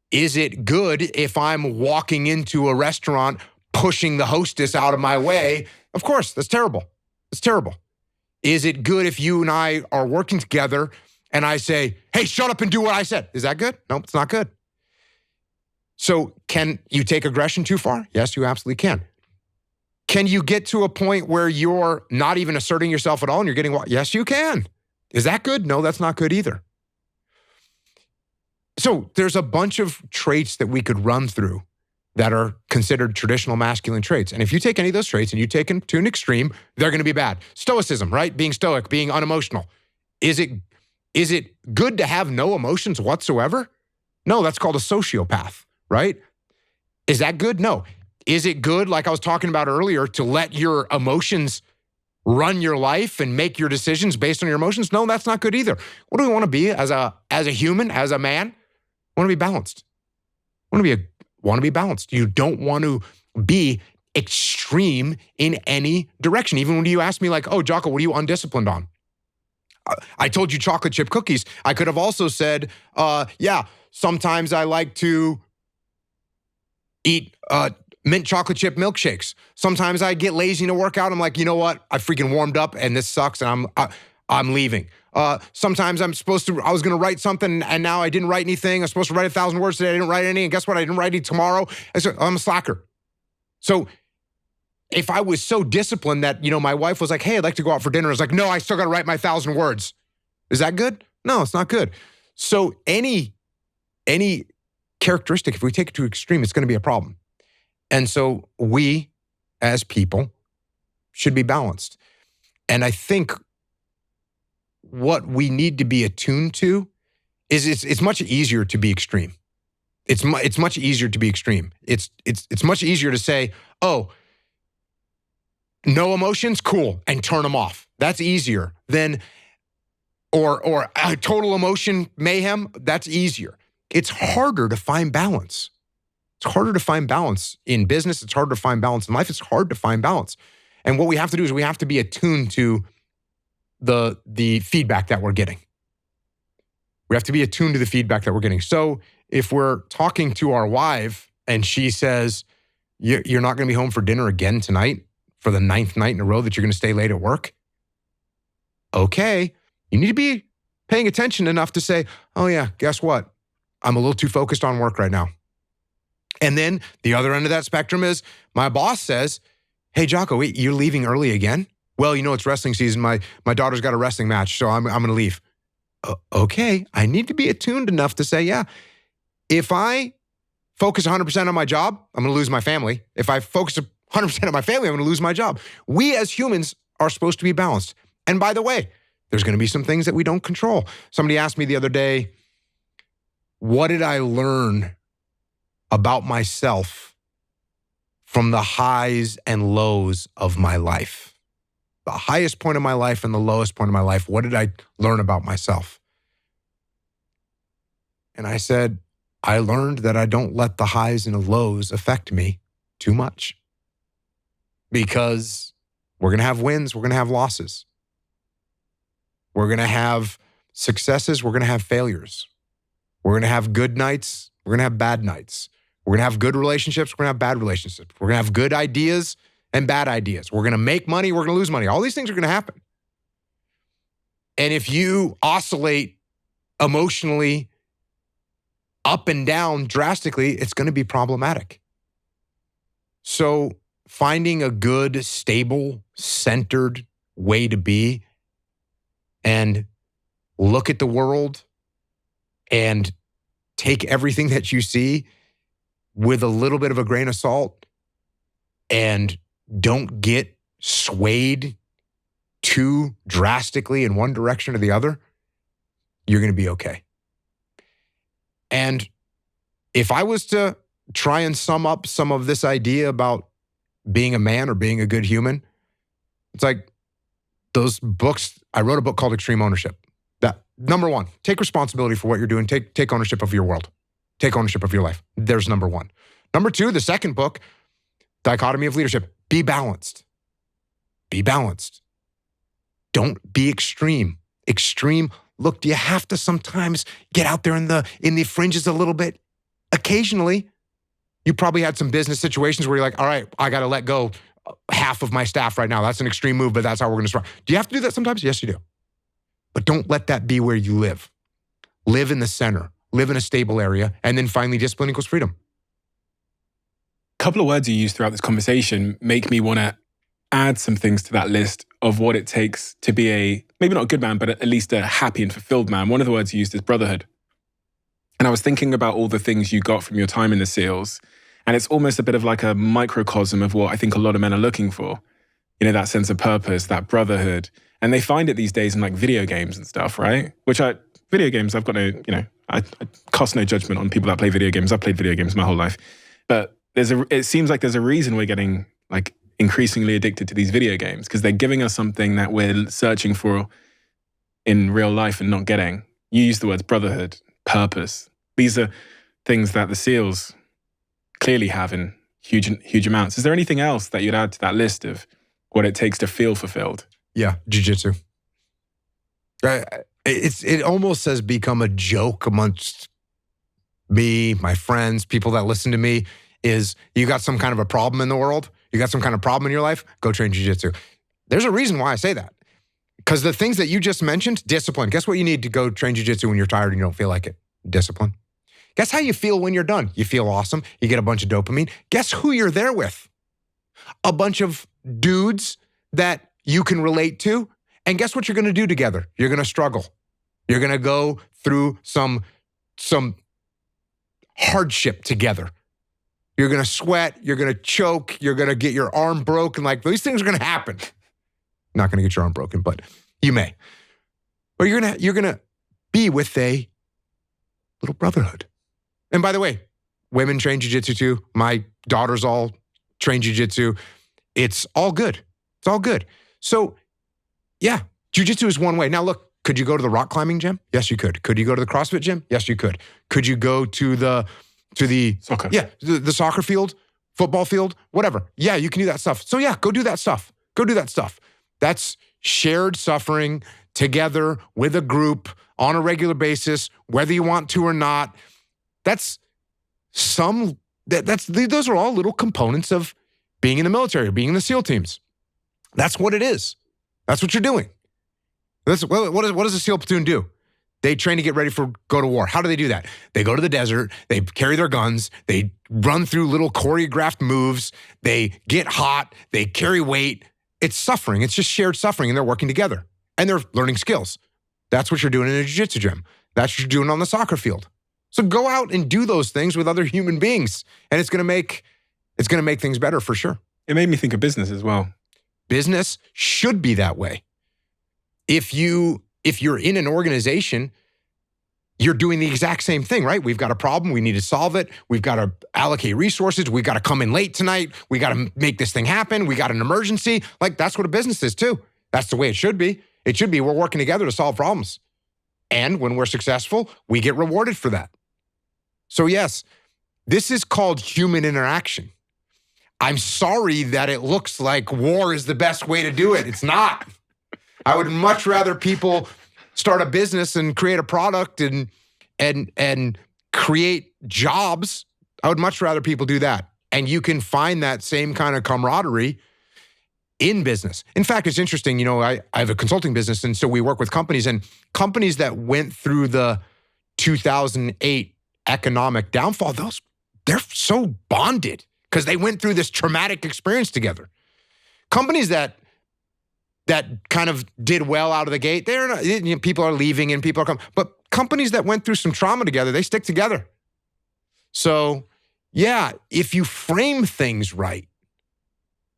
Is it good if I'm walking into a restaurant pushing the hostess out of my way? Of course, that's terrible. It's terrible. Is it good if you and I are working together and I say, hey, shut up and do what I said? Is that good? No, it's not good. So can you take aggression too far? Yes, you absolutely can. Can you get to a point where you're not even asserting yourself at all and you're getting what? Yes, you can. Is that good? No, that's not good either. So there's a bunch of traits that we could run through that are considered traditional masculine traits. And if you take any of those traits and you take them to an extreme, they're going to be bad. Stoicism, right? Being stoic, being unemotional. Is it good to have no emotions whatsoever? No, that's called a sociopath, right? Is that good? No. Is it good, like I was talking about earlier, to let your emotions run your life and make your decisions based on your emotions? No, that's not good either. What do we want to be as a human, as a man? I want to be balanced. I want to be balanced. You don't want to be extreme in any direction. Even when you ask me like, oh, Jocko, what are you undisciplined on? I told you chocolate chip cookies. I could have also said, yeah, sometimes I like to eat mint chocolate chip milkshakes. Sometimes I get lazy to work out. I'm like, you know what? I freaking warmed up and this sucks and I'm leaving. Sometimes I was going to write something and now I didn't write anything. I was supposed to write 1,000 words today. I didn't write any. And guess what? I didn't write any tomorrow. And so I'm a slacker. So if I was so disciplined that, my wife was like, hey, I'd like to go out for dinner. I was like, no, I still got to write my 1,000 words. Is that good? No, it's not good. So any characteristic, if we take it to extreme, it's going to be a problem. And so we, as people, should be balanced. And I think what we need to be attuned to is it's much easier to be extreme. It's much easier to be extreme. It's much easier to say, oh, no emotions, cool, and turn them off. That's easier than, or total emotion mayhem, that's easier. It's harder to find balance. It's harder to find balance in business. It's harder to find balance in life. It's hard to find balance. And what we have to do is we have to be attuned to the feedback that we're getting. We have to be attuned to the feedback that we're getting. So if we're talking to our wife and she says, you're not going to be home for dinner again tonight for the 9th night in a row that you're going to stay late at work. Okay. You need to be paying attention enough to say, oh yeah, guess what? I'm a little too focused on work right now. And then the other end of that spectrum is my boss says, hey, Jocko, wait, you're leaving early again? Well, it's wrestling season. My daughter's got a wrestling match, so I'm going to leave. Okay, I need to be attuned enough to say, yeah, if I focus 100% on my job, I'm going to lose my family. If I focus 100% on my family, I'm going to lose my job. We as humans are supposed to be balanced. And by the way, there's going to be some things that we don't control. Somebody asked me the other day, what did I learn about myself from the highs and lows of my life? The highest point of my life and the lowest point of my life. What did I learn about myself? And I said, I learned that I don't let the highs and the lows affect me too much. Because we're going to have wins, we're going to have losses. We're going to have successes, we're going to have failures. We're going to have good nights, we're going to have bad nights. We're going to have good relationships, we're going to have bad relationships. We're going to have good ideas and bad ideas. We're going to make money, we're going to lose money. All these things are going to happen. And if you oscillate emotionally up and down drastically, it's going to be problematic. So finding a good, stable, centered way to be and look at the world and take everything that you see with a little bit of a grain of salt and don't get swayed too drastically in one direction or the other, you're going to be okay. And if I was to try and sum up some of this idea about being a man or being a good human, it's like those books. I wrote a book called Extreme Ownership. That, number one, take responsibility for what you're doing. Take ownership of your world. Take ownership of your life. There's number one. Number two, the second book, Dichotomy of Leadership. Be balanced. Be balanced. Don't be extreme. Extreme. Look, do you have to sometimes get out there in the fringes a little bit? Occasionally, you probably had some business situations where you're like, all right, I got to let go half of my staff right now. That's an extreme move, but that's how we're going to start. Do you have to do that sometimes? Yes, you do. But don't let that be where you live. Live in the center. Live in a stable area. And then finally, discipline equals freedom. A couple of words you use throughout this conversation make me want to add some things to that list of what it takes to be a, maybe not a good man, but at least a happy and fulfilled man. One of the words you used is brotherhood. And I was thinking about all the things you got from your time in the SEALs. And it's almost a bit of like a microcosm of what I think a lot of men are looking for. You know, that sense of purpose, that brotherhood. And they find it these days in like video games and stuff, right? Video games, I've got no, I cast no judgment on people that play video games. I've played video games my whole life. But it seems like there's a reason we're getting like increasingly addicted to these video games, because they're giving us something that we're searching for in real life and not getting. You use the words brotherhood, purpose. These are things that the SEALs clearly have in huge amounts. Is there anything else that you'd add to that list of what it takes to feel fulfilled? Yeah, jiu-jitsu. It almost has become a joke amongst me, my friends, people that listen to me, is you got some kind of a problem in the world, you got some kind of problem in your life, go train jiu-jitsu. There's a reason why I say that. Because the things that you just mentioned, discipline. Guess what you need to go train jiu-jitsu when you're tired and you don't feel like it? Discipline. Guess how you feel when you're done? You feel awesome. You get a bunch of dopamine. Guess who you're there with? A bunch of dudes that you can relate to. And guess what you're going to do together? You're going to struggle. You're going to go through some hardship together. You're going to sweat. You're going to choke. You're going to get your arm broken. Like, these things are going to happen. Not going to get your arm broken, but you may. But you're going to be with a little brotherhood. And by the way, women train jiu-jitsu too. My daughters all train jiu-jitsu. It's all good. It's all good. So yeah, jiu-jitsu is one way. Now look, could you go to the rock climbing gym? Yes, you could. Could you go to the CrossFit gym? Yes, you could. Could you go to the soccer? Yeah, the soccer field, football field, whatever. Yeah, you can do that stuff. So yeah, go do that stuff. Go do that stuff. That's shared suffering together with a group on a regular basis, whether you want to or not. Those are all little components of being in the military, being in the SEAL teams. That's what it is. That's what you're doing. What does a SEAL platoon do? They train to get ready for go to war. How do they do that? They go to the desert. They carry their guns. They run through little choreographed moves. They get hot. They carry weight. It's suffering. It's just shared suffering, and they're working together. And they're learning skills. That's what you're doing in a jiu-jitsu gym. That's what you're doing on the soccer field. So go out and do those things with other human beings, and it's going to make things better for sure. It made me think of business as well. Business should be that way. If you're in an organization, you're doing the exact same thing, right? We've got a problem. We need to solve it. We've got to allocate resources. We've got to come in late tonight. We got to make this thing happen. We got an emergency. Like, that's what a business is too. That's the way it should be. It should be we're working together to solve problems. And when we're successful, we get rewarded for that. So yes, this is called human interaction. I'm sorry that it looks like war is the best way to do it. It's not. I would much rather people start a business and create a product and create jobs. I would much rather people do that. And you can find that same kind of camaraderie in business. In fact, it's interesting, I have a consulting business, and so we work with companies, and companies that went through the 2008 economic downfall, they're so bonded because they went through this traumatic experience together. Companies that kind of did well out of the gate, they're not, people are leaving and people are coming, but companies that went through some trauma together, they stick together. So yeah, if you frame things right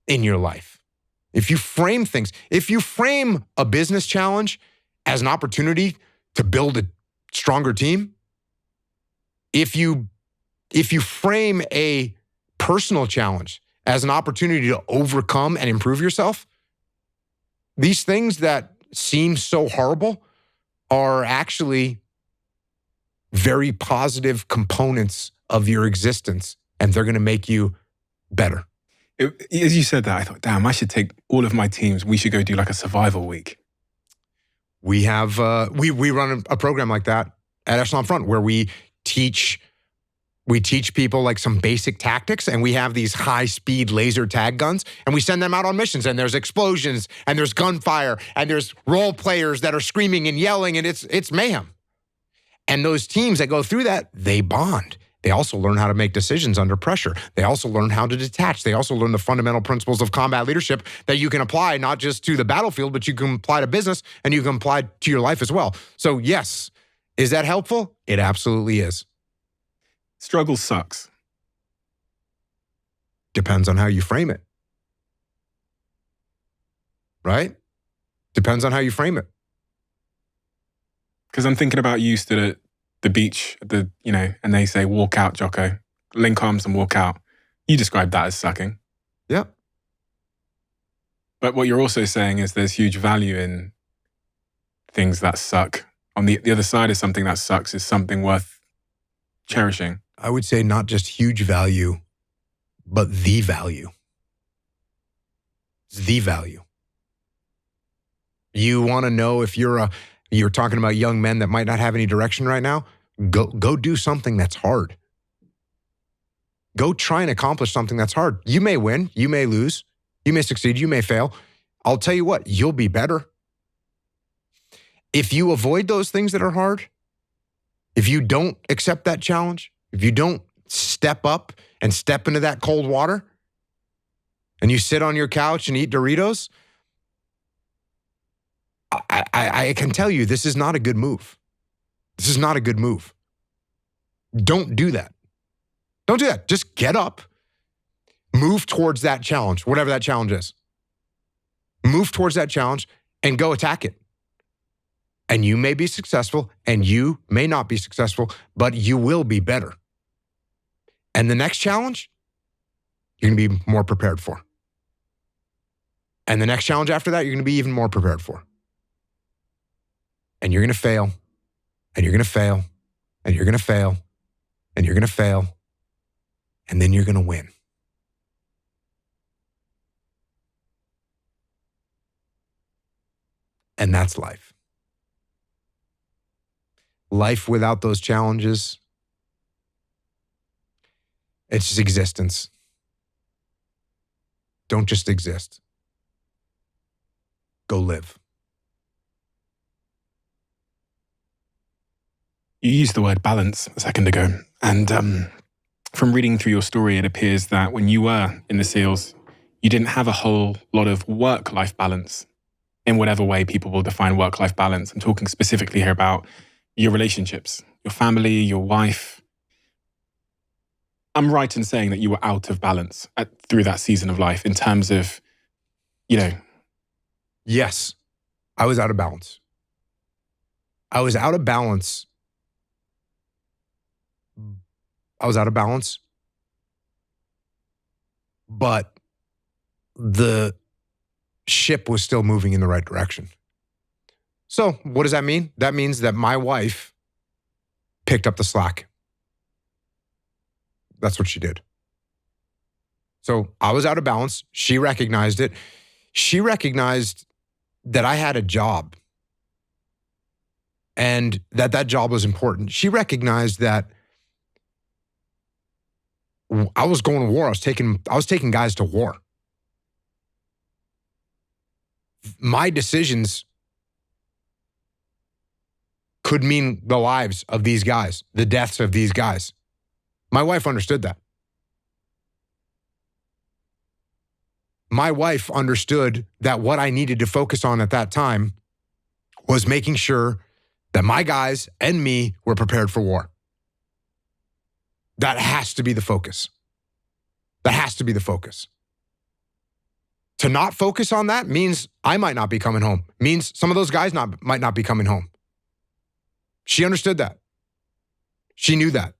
in your life, if you frame a business challenge as an opportunity to build a stronger team, if you frame a personal challenge as an opportunity to overcome and improve yourself, these things that seem so horrible are actually very positive components of your existence, and they're going to make you better. As you said that, I thought, damn, I should take all of my teams. We should go do like a survival week. We have, we run a program like that at Echelon Front where we teach people like some basic tactics, and we have these high-speed laser tag guns, and we send them out on missions, and there's explosions, and there's gunfire, and there's role players that are screaming and yelling, and it's mayhem. And those teams that go through that, they bond. They also learn how to make decisions under pressure. They also learn how to detach. They also learn the fundamental principles of combat leadership that you can apply not just to the battlefield, but you can apply to business, and you can apply to your life as well. So yes, is that helpful? It absolutely is. Struggle sucks. Depends on how you frame it. Right? Depends on how you frame it. Because I'm thinking about you stood at the beach, and they say, walk out, Jocko. Link arms and walk out. You described that as sucking. Yeah. But what you're also saying is there's huge value in things that suck. On the other side of something that sucks is something worth cherishing. I would say not just huge value, but the value. It's the value. You want to know if you're talking about young men that might not have any direction right now? Go do something that's hard. Go try and accomplish something that's hard. You may win, you may lose, you may succeed, you may fail. I'll tell you what, you'll be better. If you avoid those things that are hard, if you don't accept that challenge, if you don't step up and step into that cold water, and you sit on your couch and eat Doritos, I can tell you this is not a good move. This is not a good move. Don't do that. Don't do that. Just get up, move towards that challenge, whatever that challenge is. Move towards that challenge and go attack it. And you may be successful and you may not be successful, but you will be better. And the next challenge, you're going to be more prepared for. And the next challenge after that, you're going to be even more prepared for. And you're going to fail, and you're going to fail, and you're going to fail, and you're going to fail, and then you're going to win. And that's life. Life without those challenges, it's just existence. Don't just exist. Go live. You used the word balance a second ago. And from reading through your story, it appears that when you were in the SEALs, you didn't have a whole lot of work-life balance in whatever way people will define work-life balance. I'm talking specifically here about your relationships, your family, your wife. I'm right in saying that you were out of balance through that season of life in terms of, Yes, I was out of balance. I was out of balance. But the ship was still moving in the right direction. So what does that mean? That means that my wife picked up the slack. That's what she did. So I was out of balance. She recognized it. She recognized that I had a job and that job was important. She recognized that I was going to war. I was taking guys to war. My decisions could mean the lives of these guys, the deaths of these guys. My wife understood that. My wife understood that what I needed to focus on at that time was making sure that my guys and me were prepared for war. That has to be the focus. That has to be the focus. To not focus on that means I might not be coming home. Means some of those guys might not be coming home. She understood that. She knew that.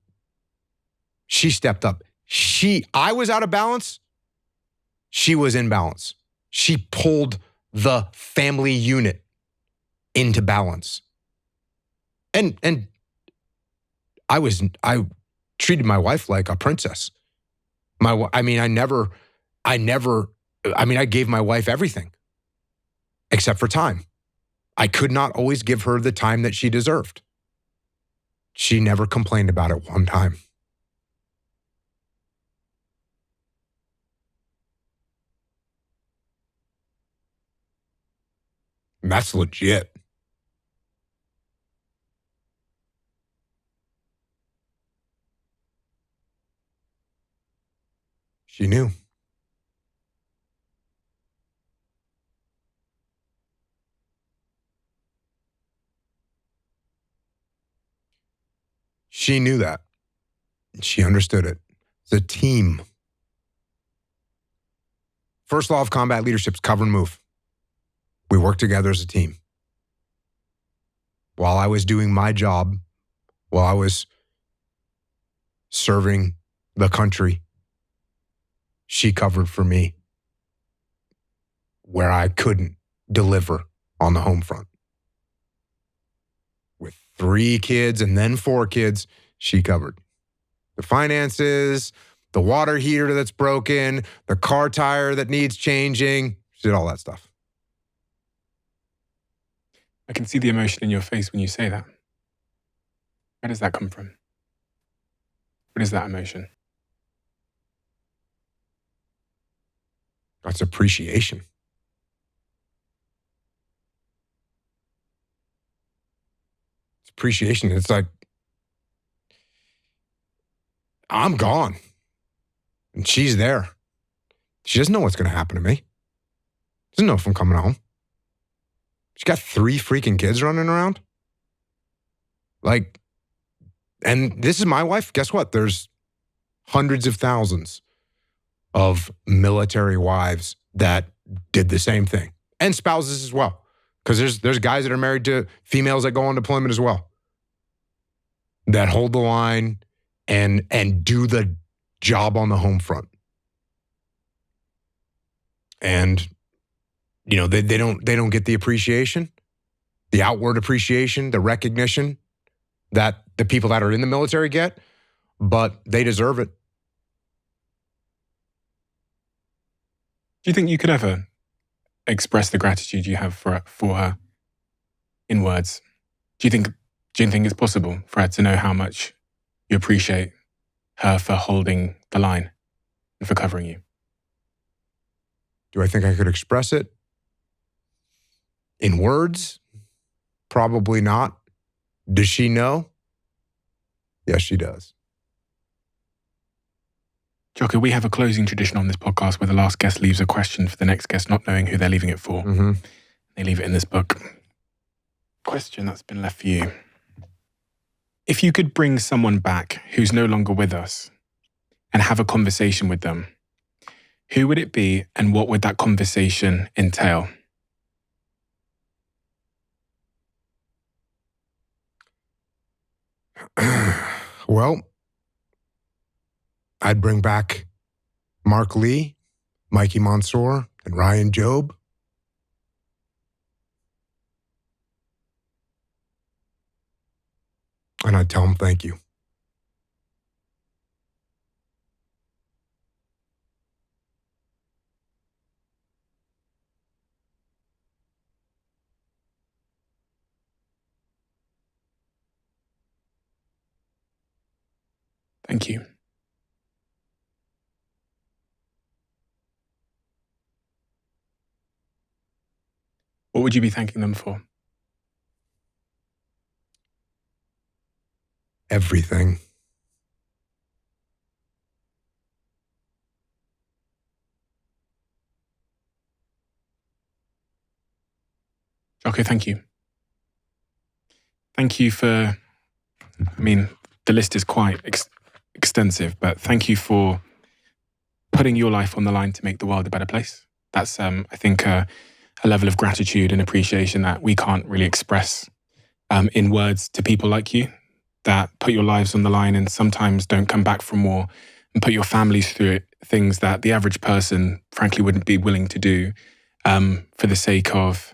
She stepped up. I was out of balance. She was in balance. She pulled the family unit into balance. And I treated my wife like a princess. I gave my wife everything except for time. I could not always give her the time that she deserved. She never complained about it one time. That's legit. She knew. She knew that. She understood it. It's a team. First law of combat leadership is cover and move. We work together as a team. While I was doing my job, while I was serving the country, she covered for me where I couldn't deliver on the home front. With 3 kids and then 4 kids, she covered the finances, the water heater that's broken, the car tire that needs changing. She did all that stuff. I can see the emotion in your face when you say that. Where does that come from? What is that emotion? That's appreciation. It's appreciation. It's like, I'm gone. And she's there. She doesn't know what's going to happen to me. Doesn't know if I'm coming home. She's got 3 freaking kids running around. Like, and this is my wife. Guess what? There's hundreds of thousands of military wives that did the same thing. And spouses as well. Because there's guys that are married to females that go on deployment as well. That hold the line and do the job on the home front. And you know, they don't get the appreciation, the outward appreciation, the recognition that the people that are in the military get, but they deserve it. Do you think you could ever express the gratitude you have for her in words? Do you think it's possible for her to know how much you appreciate her for holding the line and for covering you? Do I think I could express it in words? Probably not. Does she know? Yes, she does. Jocko, we have a closing tradition on this podcast where the last guest leaves a question for the next guest, not knowing who they're leaving it for. Mm-hmm. They leave it in this book. Question that's been left for you. If you could bring someone back who's no longer with us and have a conversation with them, who would it be and what would that conversation entail? Well, I'd bring back Mark Lee, Mikey Mansour, and Ryan Job. And I'd tell them thank you. Thank you. What would you be thanking them for? Everything. Jocko, thank you. Thank you for, the list is quite extensive, but thank you for putting your life on the line to make the world a better place. That's, I think, a level of gratitude and appreciation that we can't really express in words to people like you that put your lives on the line and sometimes don't come back from war and put your families through things that the average person, frankly, wouldn't be willing to do for the sake of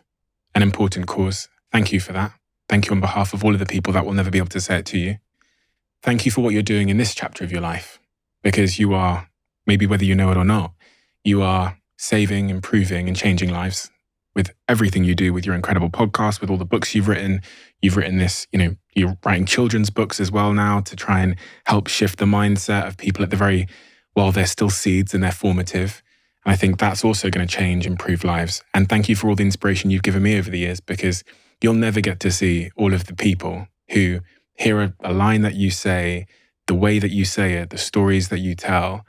an important cause. Thank you for that. Thank you on behalf of all of the people that will never be able to say it to you. Thank you for what you're doing in this chapter of your life, because you are, maybe whether you know it or not, you are saving, improving, and changing lives with everything you do, with your incredible podcast, with all the books you've written. You've written this, you're writing children's books as well now to try and help shift the mindset of people at the very, while they're still seeds and they're formative. And I think that's also going to change, improve lives. And thank you for all the inspiration you've given me over the years, because you'll never get to see all of the people who hear a line that you say, the way that you say it, the stories that you tell.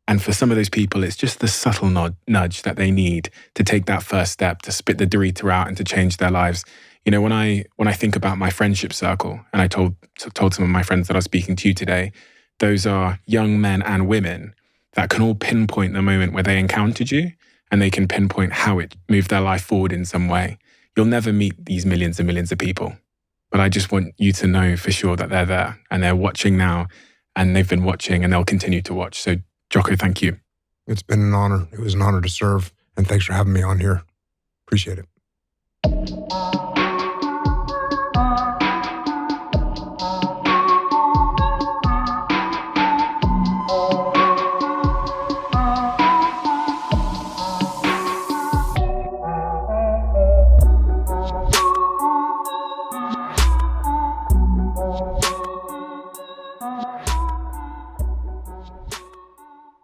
And for some of those people, it's just the subtle nudge that they need to take that first step, to spit the Dorito out and to change their lives. When I think about my friendship circle, and I told some of my friends that I was speaking to you today, those are young men and women that can all pinpoint the moment where they encountered you, and they can pinpoint how it moved their life forward in some way. You'll never meet these millions and millions of people, but I just want you to know for sure that they're there and they're watching now, and they've been watching and they'll continue to watch. So Jocko, thank you. It's been an honor. It was an honor to serve. And thanks for having me on here. Appreciate it.